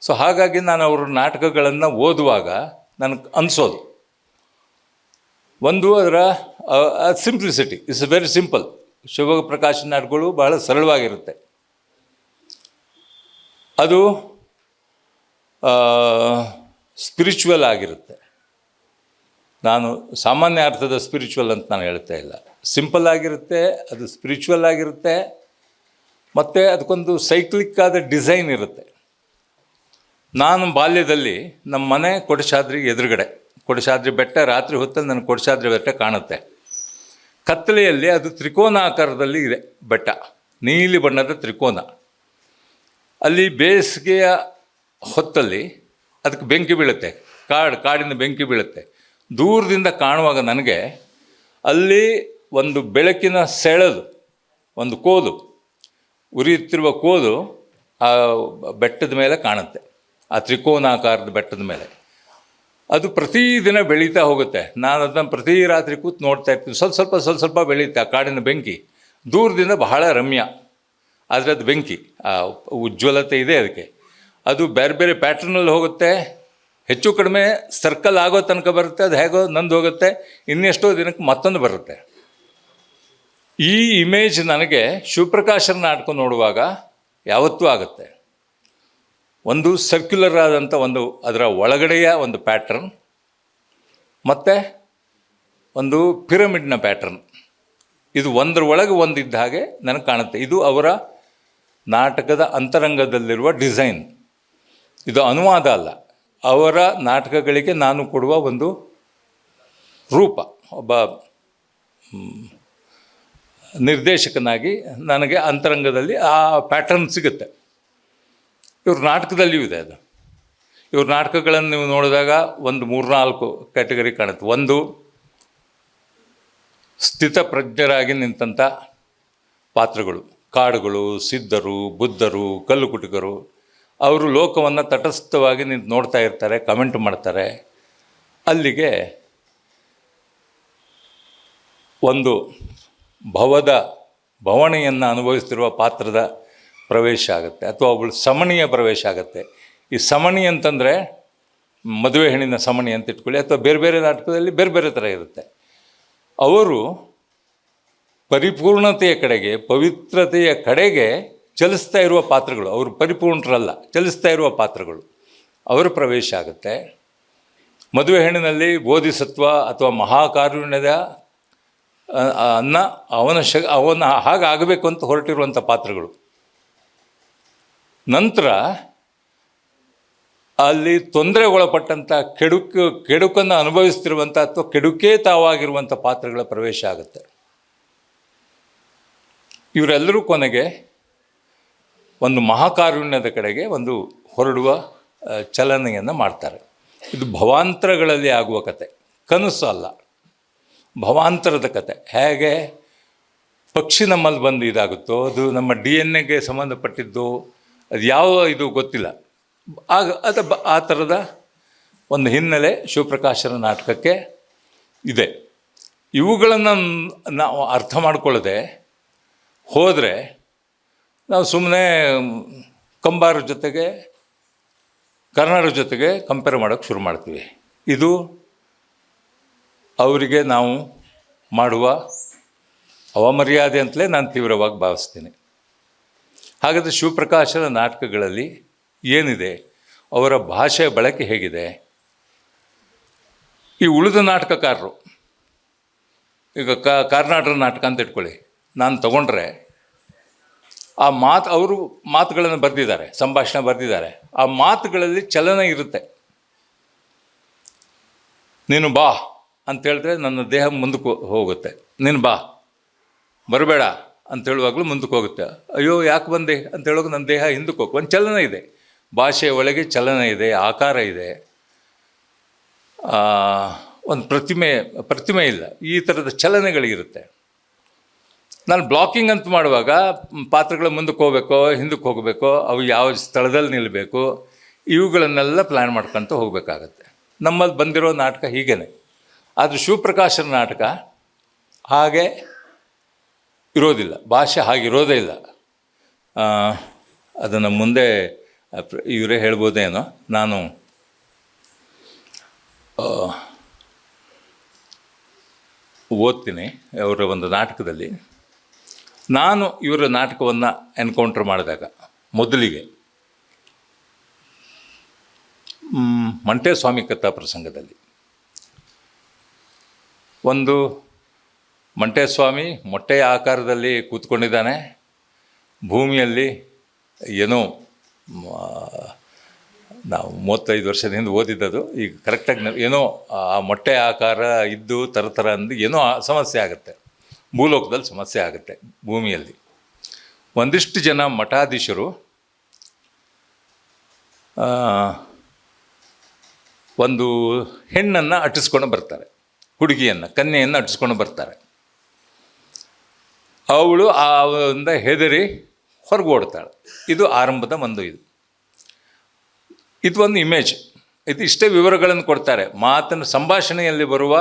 ಸೊ ಹಾಗಾಗಿ ನಾನು ಅವ್ರ ನಾಟಕಗಳನ್ನು ಓದುವಾಗ ನನಗೆ ಅನಿಸೋದು ಒಂದು, ಅದರ simplicity it's very simple. Shivaprakash ನಾಟಕಗಳು ಬಹಳ ಸರಳವಾಗಿರುತ್ತೆ. ಅದು ಸ್ಪಿರಿಚುವಲ್ ಆಗಿರುತ್ತೆ. ನಾನು ಸಾಮಾನ್ಯ ಅರ್ಥದ ಸ್ಪಿರಿಚುವಲ್ ಅಂತ ನಾನು ಹೇಳ್ತಾ ಇಲ್ಲ, ಸಿಂಪಲ್ ಆಗಿರುತ್ತೆ, ಅದು ಸ್ಪಿರಿಚುವಲ್ ಆಗಿರುತ್ತೆ, ಮತ್ತು ಅದಕ್ಕೊಂದು ಸೈಕ್ಲಿಕ್ ಆದ ಡಿಸೈನ್ ಇರುತ್ತೆ. ನಾನು ಬಾಲ್ಯದಲ್ಲಿ ನಮ್ಮ ಮನೆ ಕೊಡಚಾದ್ರಿ ಎದುರುಗಡೆ, ಕೊಡಚಾದ್ರಿ ಬೆಟ್ಟ, ರಾತ್ರಿ ಹೊತ್ತಲ್ಲಿ ನನಗೆ ಕೊಡಚಾದ್ರಿ ಬೆಟ್ಟ ಕಾಣುತ್ತೆ. ಕತ್ತಲೆಯಲ್ಲಿ ಅದು ತ್ರಿಕೋನಾಕಾರದಲ್ಲಿ ಇದೆ ಬೆಟ್ಟ, ನೀಲಿ ಬಣ್ಣದ ತ್ರಿಕೋನ. ಅಲ್ಲಿ ಬೇಸಿಗೆಯ ಹೊತ್ತಲ್ಲಿ ಅದಕ್ಕೆ ಬೆಂಕಿ ಬೀಳುತ್ತೆ, ಕಾಡಿನ ಬೆಂಕಿ ಬೀಳುತ್ತೆ. ದೂರದಿಂದ ಕಾಣುವಾಗ ನನಗೆ ಅಲ್ಲಿ ಒಂದು ಬೆಳಕಿನ ಸೆಳೆದು ಒಂದು ಕೋಲು, ಉರಿಯುತ್ತಿರುವ ಕೋಲು ಆ ಬೆಟ್ಟದ ಮೇಲೆ ಕಾಣುತ್ತೆ, ಆ ತ್ರಿಕೋನಾಕಾರದ ಬೆಟ್ಟದ ಮೇಲೆ. ಅದು ಪ್ರತಿದಿನ ಬೆಳೀತಾ ಹೋಗುತ್ತೆ. ನಾನು ಅದನ್ನು ಪ್ರತಿ ರಾತ್ರಿ ಕೂತು ನೋಡ್ತಾ ಇರ್ತೀನಿ. ಸ್ವಲ್ಪ ಸ್ವಲ್ಪ ಬೆಳೆಯುತ್ತೆ ಆ ಕಾಡಿನ ಬೆಂಕಿ. ದೂರದಿಂದ ಬಹಳ ರಮ್ಯ, ಆದರೆ ಅದು ಬೆಂಕಿ, ಆ ಉಜ್ವಲತೆ ಇದೆ ಅದಕ್ಕೆ. ಅದು ಬೇರೆ ಬೇರೆ ಪ್ಯಾಟ್ರನಲ್ಲಿ ಹೋಗುತ್ತೆ, ಹೆಚ್ಚು ಕಡಿಮೆ ಸರ್ಕಲ್ ಆಗೋ ತನಕ ಬರುತ್ತೆ, ಅದು ಹೇಗೋ ನಂದು ಹೋಗುತ್ತೆ, ಇನ್ನೆಷ್ಟೋ ದಿನಕ್ಕೆ ಮತ್ತೊಂದು ಬರುತ್ತೆ. ಈ ಇಮೇಜ್ ನನಗೆ ಶಿವಪ್ರಕಾಶರ ನಾಟಕ ನೋಡುವಾಗ ಯಾವತ್ತೂ ಆಗುತ್ತೆ. ಒಂದು ಸರ್ಕ್ಯುಲರ್ ಆದಂಥ ಒಂದು ಅದರ ಒಳಗಡೆಯ ಒಂದು ಪ್ಯಾಟ್ರನ್ ಮತ್ತು ಒಂದು ಪಿರಮಿಡ್ನ ಪ್ಯಾಟ್ರನ್, ಇದು ಒಂದರ ಒಳಗೆ ಒಂದಿದ್ದ ಹಾಗೆ ನನಗೆ ಕಾಣುತ್ತೆ. ಇದು ಅವರ ನಾಟಕದ ಅಂತರಂಗದಲ್ಲಿರುವ ಡಿಸೈನ್, ಇದು ಅನುವಾದ ಅಲ್ಲ. ಅವರ ನಾಟಕಗಳಿಗೆ ನಾನು ಕೊಡುವ ಒಂದು ರೂಪ. ಒಬ್ಬ ನಿರ್ದೇಶಕನಾಗಿ ನನಗೆ ಅಂತರಂಗದಲ್ಲಿ ಆ ಪ್ಯಾಟರ್ನ್ ಸಿಗುತ್ತೆ. ಇವ್ರ ನಾಟಕದಲ್ಲಿಯೂ ಇದೆ ಅದು. ಇವ್ರ ನಾಟಕಗಳನ್ನು ನೀವು ನೋಡಿದಾಗ ಒಂದು 3-4 ಕ್ಯಾಟಗರಿ ಕಾಣುತ್ತೆ. ಒಂದು, ಸ್ಥಿತಪ್ರಜ್ಞರಾಗಿ ನಿಂತಂಥ ಪಾತ್ರಗಳು, ಕಾಡುಗಳು, ಸಿದ್ಧರು, ಬುದ್ಧರು, ಕಲ್ಲುಕುಟಿಕರು. ಅವರು ಲೋಕವನ್ನು ತಟಸ್ಥವಾಗಿ ನಿಂತು ನೋಡ್ತಾ ಇರ್ತಾರೆ, ಕಮೆಂಟ್ ಮಾಡ್ತಾರೆ. ಅಲ್ಲಿಗೆ ಒಂದು ಭವಣೆಯನ್ನು ಅನುಭವಿಸ್ತಿರುವ ಪಾತ್ರದ ಪ್ರವೇಶ ಆಗುತ್ತೆ, ಅಥವಾ ಅವಳು ಸಮಣಿಯ ಪ್ರವೇಶ ಆಗುತ್ತೆ. ಈ ಸಮಣಿ ಅಂತಂದರೆ ಮದುವೆ ಹೆಣ್ಣಿನ ಸಮಣಿ ಅಂತ ಇಟ್ಕೊಳ್ಳಿ, ಅಥವಾ ಬೇರೆ ಬೇರೆ ನಾಟಕದಲ್ಲಿ ಬೇರೆ ಬೇರೆ ಥರ ಇರುತ್ತೆ. ಅವರು ಪರಿಪೂರ್ಣತೆಯ ಕಡೆಗೆ, ಪವಿತ್ರತೆಯ ಕಡೆಗೆ ಚಲಿಸ್ತಾ ಇರುವ ಪಾತ್ರಗಳು. ಅವರು ಪರಿಪೂರ್ಣರಲ್ಲ, ಚಲಿಸ್ತಾ ಇರುವ ಪಾತ್ರಗಳು. ಅವರ ಪ್ರವೇಶ ಆಗುತ್ತೆ. ಮದುವೆ ಹೆಣ್ಣಿನಲ್ಲಿ ಬೋಧಿಸತ್ವ ಅಥವಾ ಮಹಾಕಾರುಣ್ಯದ ಅವನ ಹಾಗಾಗಬೇಕು ಅಂತ ಹೊರಟಿರುವಂಥ ಪಾತ್ರಗಳು. ನಂತರ ಅಲ್ಲಿ ತೊಂದರೆಗೊಳಪಟ್ಟಂಥ ಕೆಡುಕನ್ನು ಅನುಭವಿಸ್ತಿರುವಂಥ ಅಥವಾ ಕೆಡುಕೇ ತಾವಾಗಿರುವಂಥ ಪಾತ್ರಗಳ ಪ್ರವೇಶ ಆಗುತ್ತೆ. ಇವರೆಲ್ಲರೂ ಕೊನೆಗೆ ಒಂದು ಮಹಾಕಾರುಣ್ಯದ ಕಡೆಗೆ ಒಂದು ಹೊರಡುವ ಚಲನೆಯನ್ನು ಮಾಡ್ತಾರೆ. ಇದು ಭವಾಂತರಗಳಲ್ಲಿ ಆಗುವ ಕತೆ, ಕನಸು ಅಲ್ಲ. ಭವಾಂತರದ ಕತೆ. ಹೇಗೆ ಪಕ್ಷಿ ನಮ್ಮಲ್ಲಿ ಬಂದು ಇದಾಗುತ್ತೋ, ಅದು ನಮ್ಮ DNA ಸಂಬಂಧಪಟ್ಟಿದ್ದು, ಅದು ಯಾವ ಇದು ಗೊತ್ತಿಲ್ಲ. ಆಗ ಆ ಥರದ ಒಂದು ಹಿನ್ನೆಲೆ ಶಿವಪ್ರಕಾಶರ ನಾಟಕಕ್ಕೆ ಇದೆ. ಇವುಗಳನ್ನು ನಾವು ಅರ್ಥ ಮಾಡ್ಕೊಳ್ಳದೆ ಹೋದರೆ ನಾವು ಸುಮ್ಮನೆ ಕಂಬಾರ ಜೊತೆಗೆ ಕನ್ನಡ ಜೊತೆಗೆ ಕಂಪೇರ್ ಮಾಡೋಕ್ಕೆ ಶುರು ಮಾಡ್ತೀವಿ. ಇದು ಅವರಿಗೆ ನಾವು ಮಾಡುವ ಅವಮರ್ಯಾದೆ ಅಂತಲೇ ನಾನು ತೀವ್ರವಾಗಿ ಭಾವಿಸ್ತೀನಿ. ಹಾಗಾದರೆ ಶಿವಪ್ರಕಾಶರ ನಾಟಕಗಳಲ್ಲಿ ಏನಿದೆ, ಅವರ ಭಾಷೆಯ ಬಳಕೆ ಹೇಗಿದೆ? ಈ ಉಳಿದ ನಾಟಕಕಾರರು, ಈಗ ಕರ್ನಾಟಕ ನಾಟಕ ಅಂತ ಇಟ್ಕೊಳ್ಳಿ, ನಾನು ತಗೊಂಡ್ರೆ ಆ ಅವರು ಮಾತುಗಳನ್ನು ಬರೆದಿದ್ದಾರೆ, ಸಂಭಾಷಣೆ ಬರೆದಿದ್ದಾರೆ. ಆ ಮಾತುಗಳಲ್ಲಿ ಚಲನ ಇರುತ್ತೆ. ನೀನು ಬಾ ಅಂತ ಹೇಳಿದ್ರೆ ನನ್ನ ದೇಹ ಮುಂದಕ್ಕೆ ಹೋಗುತ್ತೆ. ನೀನು ಬಾ, ಬರಬೇಡ ಅಂತ ಹೇಳುವಾಗಲೂ ಮುಂದಕ್ಕೆ ಹೋಗುತ್ತೆ. ಅಯ್ಯೋ ಯಾಕೆ ಬಂದೆ ಅಂತ ಹೇಳುವಾಗ ನನ್ನ ದೇಹ ಹಿಂದಕ್ಕೆ ಹೋಗಿ ಒಂದು ಚಲನ ಇದೆ. ಭಾಷೆಯ ಒಳಗೆ ಚಲನ ಇದೆ, ಆಕಾರ ಇದೆ, ಒಂದು ಪ್ರತಿಮೆ ಇಲ್ಲ. ಈ ಥರದ ಚಲನೆಗಳಿರುತ್ತೆ. ನಾನು ಬ್ಲಾಕಿಂಗ್ ಅಂತ ಮಾಡುವಾಗ ಪಾತ್ರಗಳು ಮುಂದಕ್ಕೆ ಹೋಗಬೇಕೋ ಹಿಂದಕ್ಕೆ ಹೋಗಬೇಕೋ, ಅವು ಯಾವ ಸ್ಥಳದಲ್ಲಿ ನಿಲ್ಲಬೇಕು, ಇವುಗಳನ್ನೆಲ್ಲ ಪ್ಲ್ಯಾನ್ ಮಾಡ್ಕೊತ ಹೋಗಬೇಕಾಗತ್ತೆ. ನಮ್ಮಲ್ಲಿ ಬಂದಿರೋ ನಾಟಕ ಹೀಗೇ. ಆದರೆ ಶಿವಪ್ರಕಾಶರ ನಾಟಕ ಹಾಗೆ ಇರೋದಿಲ್ಲ, ಭಾಷೆ ಹಾಗಿರೋದೇ ಇಲ್ಲ. ಅದನ್ನು ಮುಂದೆ ಇವರೇ ಹೇಳ್ಬೋದೇನೋ. ನಾನು ಓದ್ತೀನಿ ಅವರ ಒಂದು ನಾಟಕದಲ್ಲಿ. ನಾನು ಇವರ ನಾಟಕವನ್ನು ಎನ್ಕೌಂಟ್ರ್ ಮಾಡಿದಾಗ ಮೊದಲಿಗೆ ಮಂಟೇಸ್ವಾಮಿ ಕಥಾ ಪ್ರಸಂಗದಲ್ಲಿ ಒಂದು ಮಂಟೇಸ್ವಾಮಿ ಮೊಟ್ಟೆಯ ಆಕಾರದಲ್ಲಿ ಕೂತ್ಕೊಂಡಿದ್ದಾನೆ. ಭೂಮಿಯಲ್ಲಿ ಏನೋ ನಾವು 35 ವರ್ಷದ ಹಿಂದೆ ಓದಿದ್ದದು, ಈಗ ಕರೆಕ್ಟಾಗಿ ಏನೋ ಆ ಮೊಟ್ಟೆ ಆಕಾರ ಇದ್ದು ಥರ ಅಂದು ಏನೋ ಸಮಸ್ಯೆ ಆಗುತ್ತೆ, ಭೂಲೋಕದಲ್ಲಿ ಸಮಸ್ಯೆ ಆಗುತ್ತೆ. ಭೂಮಿಯಲ್ಲಿ ಒಂದಿಷ್ಟು ಜನ ಮಠಾಧೀಶರು ಒಂದು ಹೆಣ್ಣನ್ನು ಅಟ್ಟಿಸ್ಕೊಂಡು ಬರ್ತಾರೆ, ಹುಡುಗಿಯನ್ನು, ಕನ್ಯೆಯನ್ನು ಅಟ್ಟಿಸ್ಕೊಂಡು ಬರ್ತಾರೆ. ಅವಳು ಆವಿಂದ ಹೆದರಿ ಹೊರಗೆ ಓಡ್ತಾಳೆ. ಇದು ಆರಂಭದ ಒಂದು ಇದು ಒಂದು ಇಮೇಜ್. ಇದು ಇಷ್ಟೇ ವಿವರಗಳನ್ನು ಕೊಡ್ತಾರೆ. ಮಾತನ್ನು ಸಂಭಾಷಣೆಯಲ್ಲಿ ಬರುವ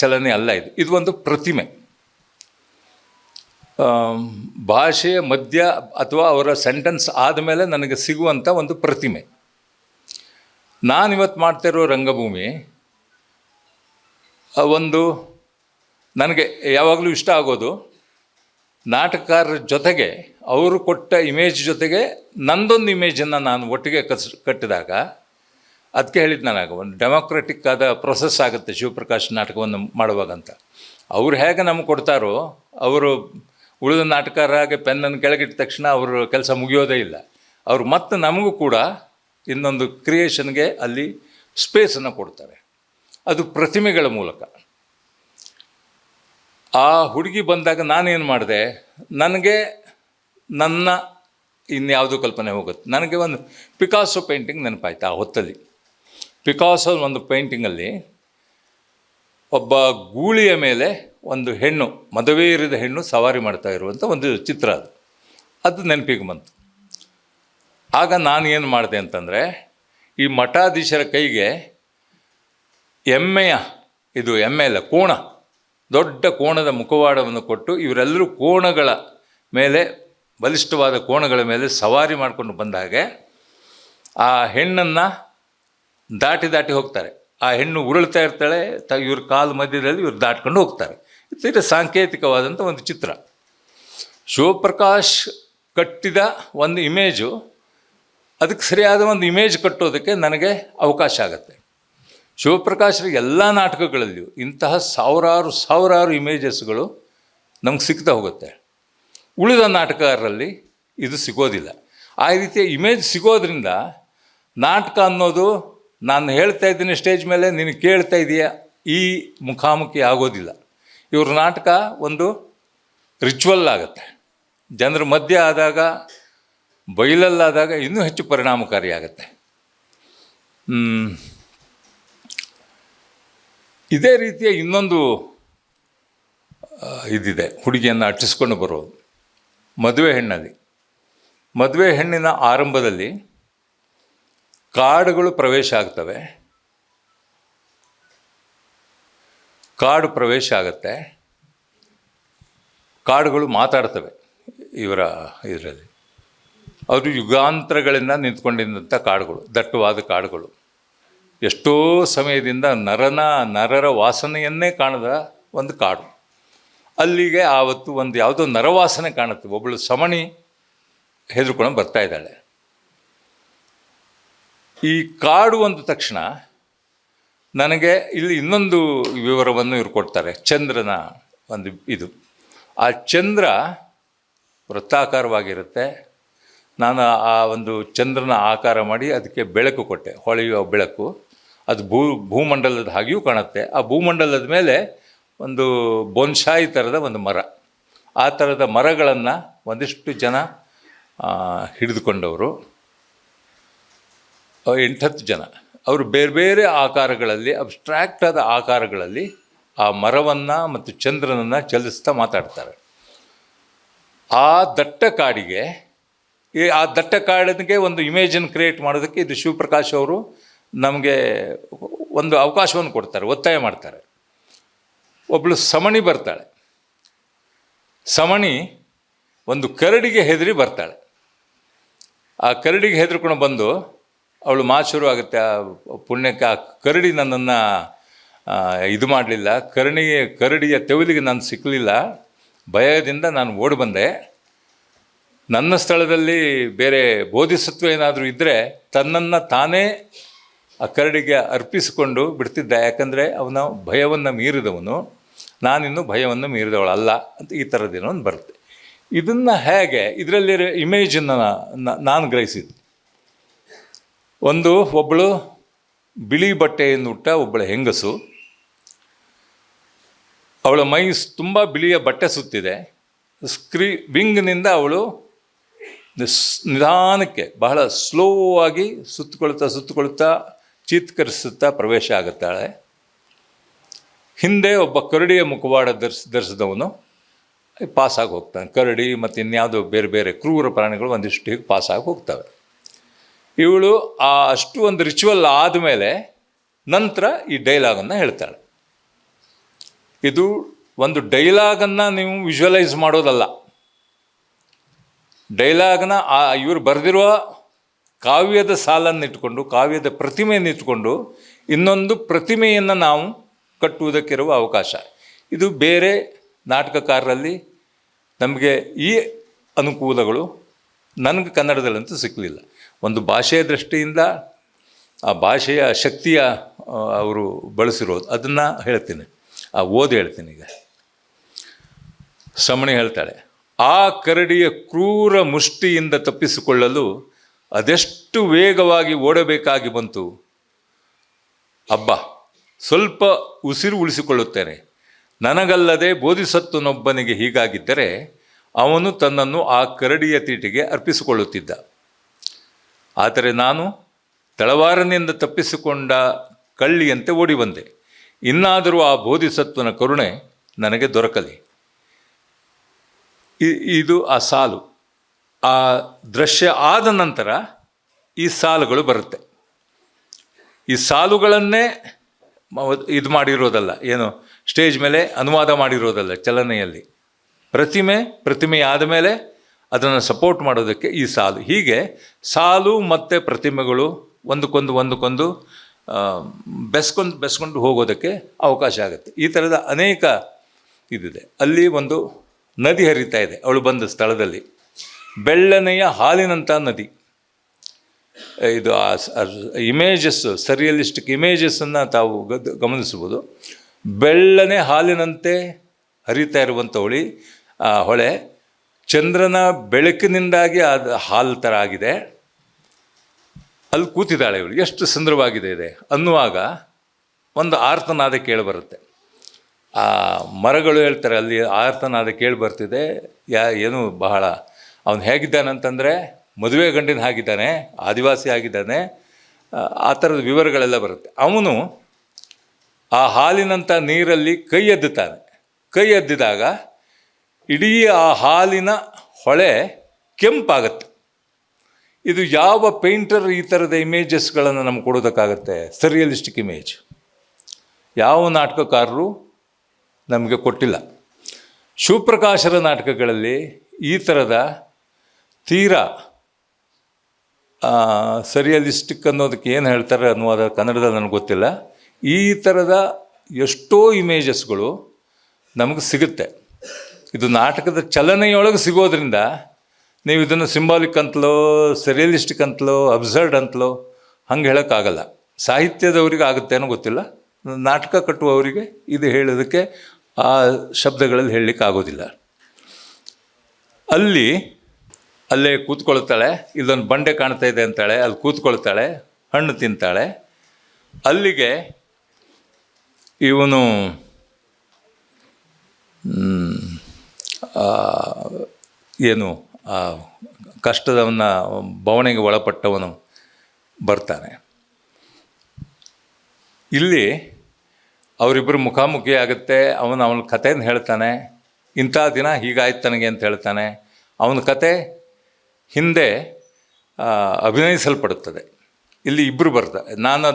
ಚಲನೆ ಅಲ್ಲ ಇದು ಒಂದು ಪ್ರತಿಮೆ. ಭಾಷೆಯ ಮಧ್ಯ ಅಥವಾ ಅವರ ಸೆಂಟೆನ್ಸ್ ಆದಮೇಲೆ ನನಗೆ ಸಿಗುವಂಥ ಒಂದು ಪ್ರತಿಮೆ. ನಾನಿವತ್ತು ಮಾಡ್ತಿರೋ ರಂಗಭೂಮಿ ಒಂದು ನನಗೆ ಯಾವಾಗಲೂ ಇಷ್ಟ ಆಗೋದು, ನಾಟಕಕಾರರ ಜೊತೆಗೆ ಅವರು ಕೊಟ್ಟ ಇಮೇಜ್ ಜೊತೆಗೆ ನಂದೊಂದು ಇಮೇಜನ್ನು ನಾನು ಒಟ್ಟಿಗೆ ಕಟ್ಟಿದಾಗ, ಅದಕ್ಕೆ ಹೇಳಿದ್ದು ನನಗೆ ಒಂದು ಡೆಮೋಕ್ರೆಟಿಕ್ ಆದ ಪ್ರೊಸೆಸ್ ಆಗುತ್ತೆ ಶಿವಪ್ರಕಾಶ್ ನಾಟಕವನ್ನು ಮಾಡುವಾಗಂತ. ಅವ್ರು ಹೇಗೆ ನಮಗೆ ಕೊಡ್ತಾರೋ, ಅವರು ಉಳಿದ ನಾಟಕರಾಗೆ ಪೆನ್ನನ್ನು ಕೆಳಗಿಟ್ಟ ತಕ್ಷಣ ಅವರು ಕೆಲಸ ಮುಗಿಯೋದೇ ಇಲ್ಲ. ಅವರು ಮತ್ತೆ ನಮಗೂ ಕೂಡ ಇನ್ನೊಂದು ಕ್ರಿಯೇಷನ್ಗೆ ಅಲ್ಲಿ ಸ್ಪೇಸನ್ನು ಕೊಡ್ತಾರೆ. ಅದು ಪ್ರತಿಮೆಗಳ ಮೂಲಕ. ಆ ಹುಡುಗಿ ಬಂದಾಗ ನಾನೇನು ಮಾಡಿದೆ, ನನಗೆ ನನ್ನ ಇನ್ಯಾವುದೂ ಕಲ್ಪನೆ ಹೋಗುತ್ತೆ. ನನಗೆ ಒಂದು ಪಿಕಾಸೋ ಪೇಂಟಿಂಗ್ ನೆನಪಾಯ್ತು. ಆ ಹೊತ್ತಲ್ಲಿ ಪಿಕಾಸೋ ಒಂದು ಪೇಂಟಿಂಗಲ್ಲಿ ಒಬ್ಬ ಗೂಳಿಯ ಮೇಲೆ ಒಂದು ಹೆಣ್ಣು, ಮದುವೆ ಇರಿದ ಹೆಣ್ಣು ಸವಾರಿ ಮಾಡ್ತಾ ಇರುವಂಥ ಒಂದು ಚಿತ್ರ. ಅದು ನೆನಪಿಗೆ ಬಂತು. ಆಗ ನಾನು ಏನು ಮಾಡಿದೆ ಅಂತಂದರೆ, ಈ ಮಠಾಧೀಶರ ಕೈಗೆ ಎಮ್ಮೆ ಅಲ್ಲ, ಕೋಣ, ದೊಡ್ಡ ಕೋಣದ ಮುಖವಾಡವನ್ನು ಕೊಟ್ಟು ಇವರೆಲ್ಲರೂ ಕೋಣಗಳ ಮೇಲೆ, ಬಲಿಷ್ಠವಾದ ಕೋಣಗಳ ಮೇಲೆ ಸವಾರಿ ಮಾಡಿಕೊಂಡು ಬಂದಾಗೆ ಆ ಹೆಣ್ಣನ್ನು ದಾಟಿ ಹೋಗ್ತಾರೆ. ಆ ಹೆಣ್ಣು ಉರುಳ್ತಾ ಇರ್ತಾಳೆ, ಇವ್ರ ಕಾಲು ಮಧ್ಯದಲ್ಲಿ ಇವ್ರು ದಾಟ್ಕೊಂಡು ಹೋಗ್ತಾರೆ. ಇದು ಸಾಂಕೇತಿಕವಾದಂಥ ಒಂದು ಚಿತ್ರ. ಶಿವಪ್ರಕಾಶ್ ಕಟ್ಟಿದ ಒಂದು ಇಮೇಜು, ಅದಕ್ಕೆ ಸರಿಯಾದ ಒಂದು ಇಮೇಜ್ ಕಟ್ಟೋದಕ್ಕೆ ನನಗೆ ಅವಕಾಶ ಆಗುತ್ತೆ. ಶಿವಪ್ರಕಾಶರ ಎಲ್ಲ ನಾಟಕಗಳಲ್ಲಿಯೂ ಇಂತಹ ಸಾವಿರಾರು ಇಮೇಜಸ್ಗಳು ನಮ್ಗೆ ಸಿಗ್ತಾ ಹೋಗುತ್ತೆ. ಉಳಿದ ನಾಟಕಗಾರರಲ್ಲಿ ಇದು ಸಿಗೋದಿಲ್ಲ. ಆ ರೀತಿಯ ಇಮೇಜ್ ಸಿಗೋದ್ರಿಂದ ನಾಟಕ ಅನ್ನೋದು, ನಾನು ಹೇಳ್ತಾ ಇದ್ದೀನಿ ಸ್ಟೇಜ್ ಮೇಲೆ, ನೀನು ಕೇಳ್ತಾ ಇದೆಯಾ, ಈ ಮುಖಾಮುಖಿ ಆಗೋದಿಲ್ಲ. ಇವ್ರ ನಾಟಕ ಒಂದು ರಿಚುವಲ್ ಆಗುತ್ತೆ. ಜನರ ಮಧ್ಯೆ ಆದಾಗ, ಬಯಲಲ್ಲಾದಾಗ ಇನ್ನೂ ಹೆಚ್ಚು ಪರಿಣಾಮಕಾರಿಯಾಗತ್ತೆ. ಇದೇ ರೀತಿಯ ಇನ್ನೊಂದು ಇದಿದೆ, ಹುಡುಗಿಯನ್ನು ಅಟ್ಟಿಸ್ಕೊಂಡು ಬರೋದು. ಮದುವೆ ಹೆಣ್ಣಿನ ಆರಂಭದಲ್ಲಿ ಕಾಡುಗಳು ಪ್ರವೇಶ ಆಗ್ತವೆ. ಕಾಡು ಪ್ರವೇಶ ಆಗುತ್ತೆ, ಕಾಡುಗಳು ಮಾತಾಡ್ತವೆ ಇದರಲ್ಲಿ. ಅವರು ಯುಗಾಂತರಗಳಿಂದ ನಿಂತ್ಕೊಂಡಿದ್ದಂಥ ಕಾಡುಗಳು, ದಟ್ಟವಾದ ಕಾಡುಗಳು. ಎಷ್ಟೋ ಸಮಯದಿಂದ ನರರ ವಾಸನೆಯನ್ನೇ ಕಾಣದ ಒಂದು ಕಾಡು. ಅಲ್ಲಿಗೆ ಆವತ್ತು ಒಂದು ಯಾವುದೋ ನರವಾಸನೆ ಕಾಣುತ್ತೆ. ಒಬ್ಬಳು ಸಮಣಿ ಹೆದರ್ಕೊಂಡು ಬರ್ತಾ ಇದ್ದಾಳೆ. ಈ ಕಾಡು ಅಂದ ತಕ್ಷಣ ನನಗೆ ಇಲ್ಲಿ ಇನ್ನೊಂದು ವಿವರವನ್ನು ಇವರು ಕೊಡ್ತಾರೆ. ಚಂದ್ರನ ಒಂದು ಇದು, ಆ ಚಂದ್ರ ವೃತ್ತಾಕಾರವಾಗಿರುತ್ತೆ. ನಾನು ಆ ಒಂದು ಚಂದ್ರನ ಆಕಾರ ಮಾಡಿ ಅದಕ್ಕೆ ಬೆಳಕು ಕೊಟ್ಟೆ, ಹೊಳೆಯುವ ಬೆಳಕು. ಅದು ಭೂಮಂಡಲದ ಹಾಗೆಯೂ ಕಾಣುತ್ತೆ. ಆ ಭೂಮಂಡಲದ ಮೇಲೆ ಒಂದು ಬೊನ್ಸಾಯಿ ಥರದ ಒಂದು ಮರ, ಆ ಥರದ ಮರಗಳನ್ನು ಒಂದಿಷ್ಟು ಜನ ಹಿಡಿದುಕೊಂಡವರು, 8-10 ಜನ. ಅವರು ಬೇರೆ ಬೇರೆ ಆಕಾರಗಳಲ್ಲಿ, ಅಬ್ಸ್ಟ್ರಾಕ್ಟ್ ಆದ ಆಕಾರಗಳಲ್ಲಿ ಆ ಮರವನ್ನು ಮತ್ತು ಚಂದ್ರನನ್ನು ಚಲಿಸ್ತಾ ಮಾತಾಡ್ತಾರೆ. ಆ ದಟ್ಟ ಕಾಡಿಗೆ ಒಂದು ಇಮೇಜನ್ನು ಕ್ರಿಯೇಟ್ ಮಾಡೋದಕ್ಕೆ ಇದು ಶಿವಪ್ರಕಾಶ್ ಅವರು ನಮಗೆ ಒಂದು ಅವಕಾಶವನ್ನು ಕೊಡ್ತಾರೆ, ಒತ್ತಾಯ ಮಾಡ್ತಾರೆ. ಒಬ್ಬಳು ಸಮಣಿ ಬರ್ತಾಳೆ. ಸಮಣಿ ಒಂದು ಕರಡಿಗೆ ಹೆದರಿ ಬರ್ತಾಳೆ. ಆ ಕರಡಿಗೆ ಹೆದರ್ಕೊಂಡು ಬಂದು ಅವಳು ಮಾತು ಶುರು ಆಗುತ್ತೆ. ಪುಣ್ಯಕ್ಕೆ ಆ ಕರಡಿ ನನ್ನನ್ನು ಇದು ಮಾಡಲಿಲ್ಲ, ಕರಡಿಯ ತೆವಲಿಗೆ ನಾನು ಸಿಕ್ಕಲಿಲ್ಲ, ಭಯದಿಂದ ನಾನು ಓಡಿ ಬಂದೆ. ನನ್ನ ಸ್ಥಳದಲ್ಲಿ ಬೇರೆ ಬೋಧಿಸತ್ವ ಏನಾದರೂ ಇದ್ದರೆ ತನ್ನನ್ನು ತಾನೇ ಆ ಕರಡಿಗೆ ಅರ್ಪಿಸಿಕೊಂಡು ಬಿಡ್ತಿದ್ದ. ಯಾಕಂದರೆ ಅವನ ಭಯವನ್ನು ಮೀರಿದವನು, ನಾನಿನ್ನೂ ಭಯವನ್ನು ಮೀರಿದವಳಲ್ಲ ಅಂತ ಈ ಥರದ್ದೇನೋ ಒಂದು ಬರುತ್ತೆ. ಇದನ್ನು ಹೇಗೆ ಇದರಲ್ಲಿರೋ ಇಮೇಜನ್ನು ನಾನು ಗ್ರಹಿಸಿದ್ದು, ಒಬ್ಬಳು ಬಿಳಿ ಬಟ್ಟೆಯನ್ನು ಉಟ್ಟ ಒಬ್ಬಳ ಹೆಂಗಸು, ಅವಳ ಮೈ ತುಂಬ ಬಿಳಿಯ ಬಟ್ಟೆ ಸುತ್ತಿದೆ. ವಿಂಗ್ನಿಂದ ಅವಳು ನಿಧಾನಕ್ಕೆ ಬಹಳ ಸ್ಲೋ ಆಗಿ ಸುತ್ತಕೊಳ್ತಾ ಚೀತ್ಕರಿಸುತ್ತಾ ಪ್ರವೇಶ ಆಗುತ್ತಾಳೆ. ಹಿಂದೆ ಒಬ್ಬ ಕರಡಿಯ ಮುಖವಾಡ ಧರಿಸಿದವನು ಪಾಸಾಗಿ ಹೋಗ್ತಾನೆ. ಕರಡಿ ಮತ್ತು ಇನ್ಯಾವುದೋ ಬೇರೆ ಬೇರೆ ಕ್ರೂರ ಪ್ರಾಣಿಗಳು ಒಂದಿಷ್ಟು ಹೀಗೆ ಪಾಸಾಗಿ ಹೋಗ್ತವೆ. ಇವಳು ಅಷ್ಟು ಒಂದು ರಿಚುವಲ್ ಆದಮೇಲೆ ನಂತರ ಈ ಡೈಲಾಗನ್ನು ಹೇಳ್ತಾಳೆ. ಇದು ಒಂದು ಡೈಲಾಗನ್ನು ನೀವು ವಿಜುವಲೈಸ್ ಮಾಡೋದಲ್ಲ. ಡೈಲಾಗ್ನ ಇವರು ಬರೆದಿರುವ ಕಾವ್ಯದ ಸಾಲನ್ನಿಟ್ಕೊಂಡು, ಕಾವ್ಯದ ಪ್ರತಿಮೆಯನ್ನು ಇಟ್ಕೊಂಡು ಇನ್ನೊಂದು ಪ್ರತಿಮೆಯನ್ನು ನಾವು ಕಟ್ಟುವುದಕ್ಕಿರುವ ಅವಕಾಶ. ಇದು ಬೇರೆ ನಾಟಕಕಾರರಲ್ಲಿ ನಮಗೆ ಈ ಅನುಕೂಲಗಳು ನನಗೆ ಕನ್ನಡದಲ್ಲಂತೂ ಸಿಕ್ಕಲಿಲ್ಲ. ಒಂದು ಭಾಷೆಯ ದೃಷ್ಟಿಯಿಂದ ಆ ಭಾಷೆಯ ಶಕ್ತಿಯ ಅವರು ಬಳಸಿರೋದು ಅದನ್ನು ಹೇಳ್ತೀನಿ, ಹೇಳ್ತೀನಿ. ಈಗ ಸಮಣಿ ಹೇಳ್ತಾಳೆ, ಆ ಕರಡಿಯ ಕ್ರೂರ ಮುಷ್ಟಿಯಿಂದ ತಪ್ಪಿಸಿಕೊಳ್ಳಲು ಅದೆಷ್ಟು ವೇಗವಾಗಿ ಓಡಬೇಕಾಗಿ ಬಂತು. ಸ್ವಲ್ಪ ಉಸಿರು ಉಳಿಸಿಕೊಳ್ಳುತ್ತೇನೆ. ನನಗಲ್ಲದೆ ಬೋಧಿಸತ್ವನೊಬ್ಬನಿಗೆ ಹೀಗಾಗಿದ್ದರೆ ಅವನು ತನ್ನನ್ನು ಆ ಕರಡಿಯ ತೀಟಿಗೆ ಅರ್ಪಿಸಿಕೊಳ್ಳುತ್ತಿದ್ದ. ಆದರೆ ನಾನು ತಳವಾರನಿಂದ ತಪ್ಪಿಸಿಕೊಂಡ ಕಳ್ಳಿಯಂತೆ ಓಡಿ ಬಂದೆ. ಇನ್ನಾದರೂ ಆ ಬೋಧಿಸತ್ವನ ಕರುಣೆ ನನಗೆ ದೊರಕಲಿ. ಇದು ಆ ಸಾಲು. ಆ ದೃಶ್ಯ ಆದ ನಂತರ ಈ ಸಾಲುಗಳು ಬರುತ್ತೆ. ಈ ಸಾಲುಗಳನ್ನೇ ಇದು ಮಾಡಿರೋದಲ್ಲ, ಏನು ಸ್ಟೇಜ್ ಮೇಲೆ ಅನುವಾದ ಮಾಡಿರೋದಲ್ಲ, ಚಲನೆಯಲ್ಲಿ ಪ್ರತಿಮೆ ಆದ ಮೇಲೆ ಅದನ್ನು ಸಪೋರ್ಟ್ ಮಾಡೋದಕ್ಕೆ ಈ ಸಾಲು. ಹೀಗೆ ಸಾಲು ಮತ್ತು ಪ್ರತಿಮೆಗಳು ಒಂದಕ್ಕೊಂದು ಬೆಸ್ಕೊಂಡು ಹೋಗೋದಕ್ಕೆ ಅವಕಾಶ ಆಗುತ್ತೆ. ಈ ಥರದ ಅನೇಕ ಇದಿದೆ. ಅಲ್ಲಿ ಒಂದು ನದಿ ಹರಿತಾ ಇದೆ. ಅವಳು ಬಂದ ಸ್ಥಳದಲ್ಲಿ ಬೆಳ್ಳನೆಯ ಹಾಲಿನಂಥ ನದಿ. ಇದು ಇಮೇಜಸ್, ಸರಿಯಲಿಸ್ಟಿಕ್ ಇಮೇಜಸ್ಸನ್ನು ತಾವು ಗಮನಿಸ್ಬೋದು. ಬೆಳ್ಳನೆ ಹಾಲಿನಂತೆ ಹರಿತಾ ಇರುವಂಥ ಹೊಳೆ ಚಂದ್ರನ ಬೆಳಕಿನಿಂದಾಗಿ ಅದು ಹಾಲು ಥರ ಆಗಿದೆ. ಅಲ್ಲಿ ಕೂತಿದ್ದಾಳೆ ಇವಳು, ಎಷ್ಟು ಸುಂದರವಾಗಿದೆ ಇದೆ ಅನ್ನುವಾಗ ಒಂದು ಆರ್ತನಾದ ಕೇಳಿಬರುತ್ತೆ. ಆ ಮರಗಳು ಹೇಳ್ತಾರೆ, ಅಲ್ಲಿ ಆರ್ತನಾದ ಕೇಳಿ ಬರ್ತಿದೆ. ಏನು ಬಹಳ ಅವನು ಹೇಗಿದ್ದಾನಂತಂದರೆ ಮದುವೆ ಗಂಡಿನ ಆಗಿದ್ದಾನೆ, ಆದಿವಾಸಿ ಆಗಿದ್ದಾನೆ, ಆ ಥರದ ವಿವರಗಳೆಲ್ಲ ಬರುತ್ತೆ. ಅವನು ಆ ಹಾಲಿನಂಥ ನೀರಲ್ಲಿ ಕೈ ಎದ್ದುತ್ತಾನೆ. ಕೈ ಎದ್ದಿದಾಗ ಇಡೀ ಆ ಹಾಲಿನ ಹೊಳೆ ಕೆಂಪಾಗತ್ತೆ. ಇದು ಯಾವ ಪೇಂಟರ್ ಈ ಥರದ ಇಮೇಜಸ್ಗಳನ್ನು ನಮ್ಗೆ ಕೊಡೋದಕ್ಕಾಗತ್ತೆ? ಸರಿಯಲಿಸ್ಟಿಕ್ ಇಮೇಜ್ ಯಾವ ನಾಟಕಕಾರರು ನಮಗೆ ಕೊಟ್ಟಿಲ್ಲ. ಶಿವಪ್ರಕಾಶರ ನಾಟಕಗಳಲ್ಲಿ ಈ ಥರದ ತೀರಾ ಸರಿಯಲಿಸ್ಟಿಕ್ ಅನ್ನೋದಕ್ಕೆ ಏನು ಹೇಳ್ತಾರೆ ಅನ್ನುವುದು ಕನ್ನಡದಲ್ಲಿ ನನಗೆ ಗೊತ್ತಿಲ್ಲ. ಈ ಥರದ ಎಷ್ಟೋ ಇಮೇಜಸ್ಗಳು ನಮಗೆ ಸಿಗುತ್ತೆ. ಇದು ನಾಟಕದ ಚಲನೆಯೊಳಗೆ ಸಿಗೋದ್ರಿಂದ ನೀವು ಇದನ್ನು ಸಿಂಬಾಲಿಕ್ ಅಂತಲೋ ಸರಿಯಲಿಸ್ಟಿಕ್ ಅಂತಲೋ ಅಬ್ಸರ್ಡ್ ಅಂತಲೋ ಹಂಗೆ ಹೇಳೋಕ್ಕಾಗಲ್ಲ. ಸಾಹಿತ್ಯದವರಿಗೆ ಆಗುತ್ತೆ ಅನ್ನೋ ಗೊತ್ತಿಲ್ಲ, ನಾಟಕ ಕಟ್ಟುವವರಿಗೆ ಇದು ಹೇಳೋದಕ್ಕೆ ಆ ಶಬ್ದಗಳಲ್ಲಿ ಹೇಳಲಿಕ್ಕೆ ಆಗೋದಿಲ್ಲ. ಅಲ್ಲೇ ಕೂತ್ಕೊಳ್ತಾಳೆ, ಇಲ್ಲೊಂದು ಬಂಡೆ ಕಾಣ್ತಾ ಇದೆ ಅಂತಾಳೆ, ಅಲ್ಲಿ ಕೂತ್ಕೊಳ್ತಾಳೆ, ಹಣ್ಣು ತಿಂತಾಳೆ. ಅಲ್ಲಿಗೆ ಇವನು ಏನು ಕಷ್ಟದವನ್ನ ಬವಣೆಗೆ ಒಳಪಟ್ಟವನು ಬರ್ತಾನೆ. ಇಲ್ಲಿ ಅವರಿಬ್ಬರು ಮುಖಾಮುಖಿ ಆಗುತ್ತೆ. ಅವನ ಕಥೆಯನ್ನು ಹೇಳ್ತಾನೆ. ಇಂಥ ದಿನ ಹೀಗಾಯ್ತು ನನಗೆ ಅಂತ ಹೇಳ್ತಾನೆ. ಅವನ ಕತೆ ಹಿಂದೆ ಅಭಿನಯಿಸಲ್ಪಡುತ್ತದೆ. ಇಲ್ಲಿ ಇಬ್ಬರು ಬರ್ತಾರೆ. ನಾನು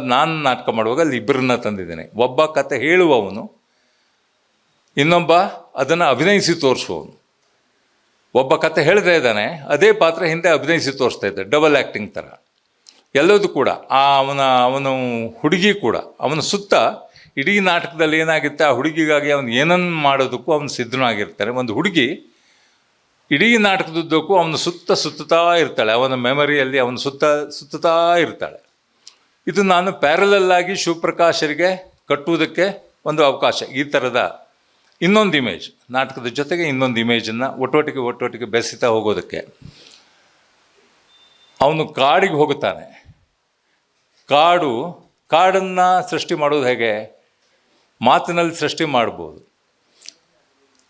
ನಾಟಕ ಮಾಡುವಾಗ ಅಲ್ಲಿ ಇಬ್ಬರನ್ನ ತಂದಿದ್ದೇನೆ. ಒಬ್ಬ ಕತೆ ಹೇಳುವವನು, ಇನ್ನೊಬ್ಬ ಅದನ್ನು ಅಭಿನಯಿಸಿ ತೋರಿಸುವವನು. ಒಬ್ಬ ಕತೆ ಹೇಳ್ತಾ ಇದ್ದಾನೆ, ಅದೇ ಪಾತ್ರ ಹಿಂದೆ ಅಭಿನಯಿಸಿ ತೋರಿಸ್ತಾ ಇದ್ದ, ಡಬಲ್ ಆ್ಯಕ್ಟಿಂಗ್ ಥರ. ಎಲ್ಲದೂ ಕೂಡ ಅವನು ಹುಡುಗಿ ಕೂಡ ಅವನ ಸುತ್ತ ಇಡೀ ನಾಟಕದಲ್ಲಿ ಏನಾಗುತ್ತೆ, ಆ ಹುಡುಗಿಗಾಗಿ ಅವನು ಏನನ್ನು ಮಾಡೋದಕ್ಕೂ ಅವನು ಸಿದ್ಧನಾಗಿರ್ತಾನೆ. ಒಂದು ಹುಡುಗಿ ಇಡೀ ನಾಟಕದುದ್ದಕ್ಕೂ ಅವನು ಸುತ್ತುತ್ತಾ ಇರ್ತಾಳೆ. ಅವನ ಮೆಮರಿಯಲ್ಲಿ ಅವನು ಸುತ್ತುತ್ತಾ ಇರ್ತಾಳೆ. ಇದು ನಾನು ಪ್ಯಾರಲಲ್ಲಾಗಿ ಶಿವಪ್ರಕಾಶರಿಗೆ ಕಟ್ಟುವುದಕ್ಕೆ ಒಂದು ಅವಕಾಶ. ಈ ಥರದ ಇನ್ನೊಂದು ಇಮೇಜ್, ನಾಟಕದ ಜೊತೆಗೆ ಇನ್ನೊಂದು ಇಮೇಜನ್ನು ಒಟ್ಟೊಟ್ಟಿಗೆ ಬೆಸೆತಾ ಹೋಗೋದಕ್ಕೆ. ಅವನು ಕಾಡಿಗೆ ಹೋಗುತ್ತಾನೆ. ಕಾಡನ್ನು ಸೃಷ್ಟಿ ಮಾಡೋದು ಹೇಗೆ? ಮಾತಿನಲ್ಲಿ ಸೃಷ್ಟಿ ಮಾಡ್ಬೋದು.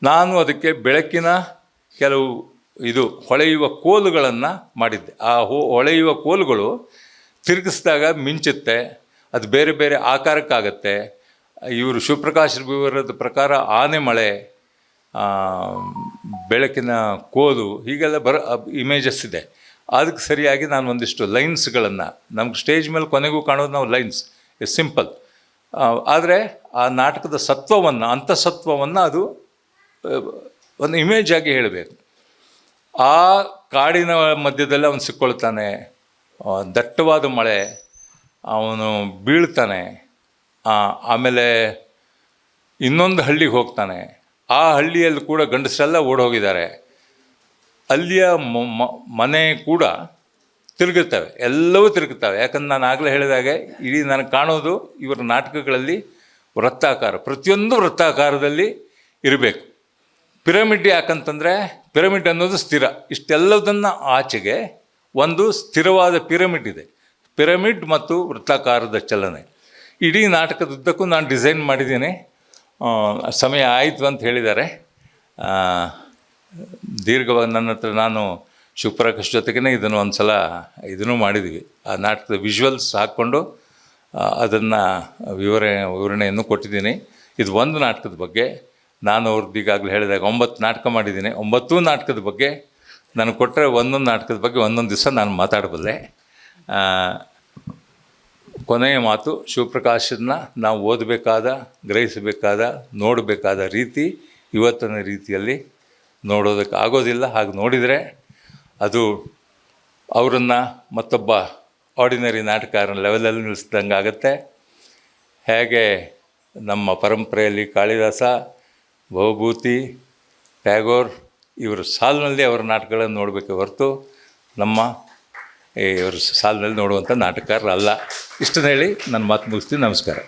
ನಾನು ಅದಕ್ಕೆ ಬೆಳಕಿನ ಕೆಲವು ಹೊಳೆಯುವ ಕೋಲುಗಳನ್ನು ಮಾಡಿದ್ದೆ. ಆ ಹೊಳೆಯುವ ಕೋಲುಗಳು ತಿರುಗಿಸಿದಾಗ ಮಿಂಚುತ್ತೆ, ಅದು ಬೇರೆ ಬೇರೆ ಆಕಾರಕ್ಕಾಗತ್ತೆ. ಇವರು ಶಿವಪ್ರಕಾಶ್ ವಿವರದ ಪ್ರಕಾರ ಆನೆ ಮಳೆ, ಬೆಳಕಿನ ಕೋಲು, ಹೀಗೆಲ್ಲ ಇಮೇಜಸ್ ಇದೆ. ಅದಕ್ಕೆ ಸರಿಯಾಗಿ ನಾನು ಒಂದಿಷ್ಟು ಲೈನ್ಸ್ಗಳನ್ನು, ನಮ್ಗೆ ಸ್ಟೇಜ್ ಮೇಲೆ ಕೊನೆಗೂ ಕಾಣೋದು ನಾವು ಲೈನ್ಸ್, ಸಿಂಪಲ್. ಆದರೆ ಆ ನಾಟಕದ ಸತ್ವವನ್ನು, ಅಂತಸತ್ವವನ್ನು ಅದು ಒಂದು ಇಮೇಜ್ ಆಗಿ ಹೇಳಬೇಕು. ಆ ಕಾಡಿನ ಮಧ್ಯದಲ್ಲಿ ಅವನು ಸಿಕ್ಕೊಳ್ತಾನೆ. ದಟ್ಟವಾದ ಮಳೆ, ಅವನು ಬೀಳ್ತಾನೆ. ಆಮೇಲೆ ಇನ್ನೊಂದು ಹಳ್ಳಿಗೆ ಹೋಗ್ತಾನೆ. ಆ ಹಳ್ಳಿಯಲ್ಲಿ ಕೂಡ ಗಂಡಸರೆಲ್ಲ ಓಡೋಗಿದ್ದಾರೆ. ಅಲ್ಲಿಯ ಮನೆ ಕೂಡ ತಿರುಗುತ್ತವೆ, ಎಲ್ಲವೂ ತಿರುಗುತ್ತವೆ. ಯಾಕಂದ್ರೆ ನಾನು ಆಗಲೇ ಹೇಳಿದಾಗೆ ಇಡೀ ನನಗೆ ಕಾಣೋದು ಇವರ ನಾಟಕಗಳಲ್ಲಿ ವೃತ್ತಾಕಾರ, ಪ್ರತಿಯೊಂದು ವೃತ್ತಾಕಾರದಲ್ಲಿ ಇರಬೇಕು. ಪಿರಮಿಡ್ ಯಾಕಂತಂದರೆ ಪಿರಮಿಡ್ ಅನ್ನೋದು ಸ್ಥಿರ. ಇಷ್ಟೆಲ್ಲದನ್ನು ಆಚೆಗೆ ಒಂದು ಸ್ಥಿರವಾದ ಪಿರಮಿಡ್ ಇದೆ. ಪಿರಮಿಡ್ ಮತ್ತು ವೃತ್ತಾಕಾರದ ಚಲನೆ ಇಡೀ ನಾಟಕದುದ್ದಕ್ಕೂ ನಾನು ಡಿಸೈನ್ ಮಾಡಿದ್ದೀನಿ. ಸಮಯ ಆಯಿತು ಅಂತ ಹೇಳಿದ್ದಾರೆ. ದೀರ್ಘವಾಗಿ ನನ್ನ ಹತ್ರ ನಾನು ಶಿವಪ್ರಕಾಶ್ ಜೊತೆಗೇ ಇದನ್ನು ಒಂದು ಸಲ ಇದನ್ನು ಮಾಡಿದ್ವಿ. ಆ ನಾಟಕದ ವಿಜುವಲ್ಸ್ ಹಾಕ್ಕೊಂಡು ಅದನ್ನು ವಿವರಣೆಯನ್ನು ಕೊಟ್ಟಿದ್ದೀನಿ. ಇದು ಒಂದು ನಾಟಕದ ಬಗ್ಗೆ. ನಾನು ಅವ್ರದ್ದು ಈಗಾಗಲೇ ಹೇಳಿದಾಗ 9 ನಾಟಕ ಮಾಡಿದ್ದೀನಿ. 9 ನಾಟಕದ ಬಗ್ಗೆ ನನಗೆ ಕೊಟ್ಟರೆ ಒಂದೊಂದು ನಾಟಕದ ಬಗ್ಗೆ ಒಂದೊಂದು ದಿವಸ ನಾನು ಮಾತಾಡಬಲ್ಲೆ. ಕೊನೆಯ ಮಾತು, ಶಿವಪ್ರಕಾಶನ್ನ ನಾವು ಓದಬೇಕಾದ, ಗ್ರಹಿಸಬೇಕಾದ, ನೋಡಬೇಕಾದ ರೀತಿ ಇವತ್ತಿನ ರೀತಿಯಲ್ಲಿ ನೋಡೋದಕ್ಕೆ ಆಗೋದಿಲ್ಲ. ಹಾಗೆ ನೋಡಿದರೆ ಅದು ಅವರನ್ನು ಮತ್ತೊಬ್ಬ ಆರ್ಡಿನರಿ ನಾಟಕಕಾರನ ಲೆವೆಲಲ್ಲಿ ನಿಲ್ಲಿಸ್ದಂಗೆ ಆಗುತ್ತೆ. ಹೇಗೆ ನಮ್ಮ ಪರಂಪರೆಯಲ್ಲಿ ಕಾಳಿದಾಸ, ಭವಭೂತಿ, ಟ್ಯಾಗೋರ್ ಇವರ ಸಾಲಿನಲ್ಲಿ ಅವರ ನಾಟಕಗಳನ್ನು ನೋಡಬೇಕೆ ಹೊರತು ನಮ್ಮ ಇವರು ಸಾಲಿನಲ್ಲಿ ನೋಡುವಂಥ ನಾಟಕಕಾರರಲ್ಲ. ಇಷ್ಟನ್ನು ಹೇಳಿ ನನ್ನ ಮಾತು ಮುಗಿಸ್ತೀನಿ. ನಮಸ್ಕಾರ.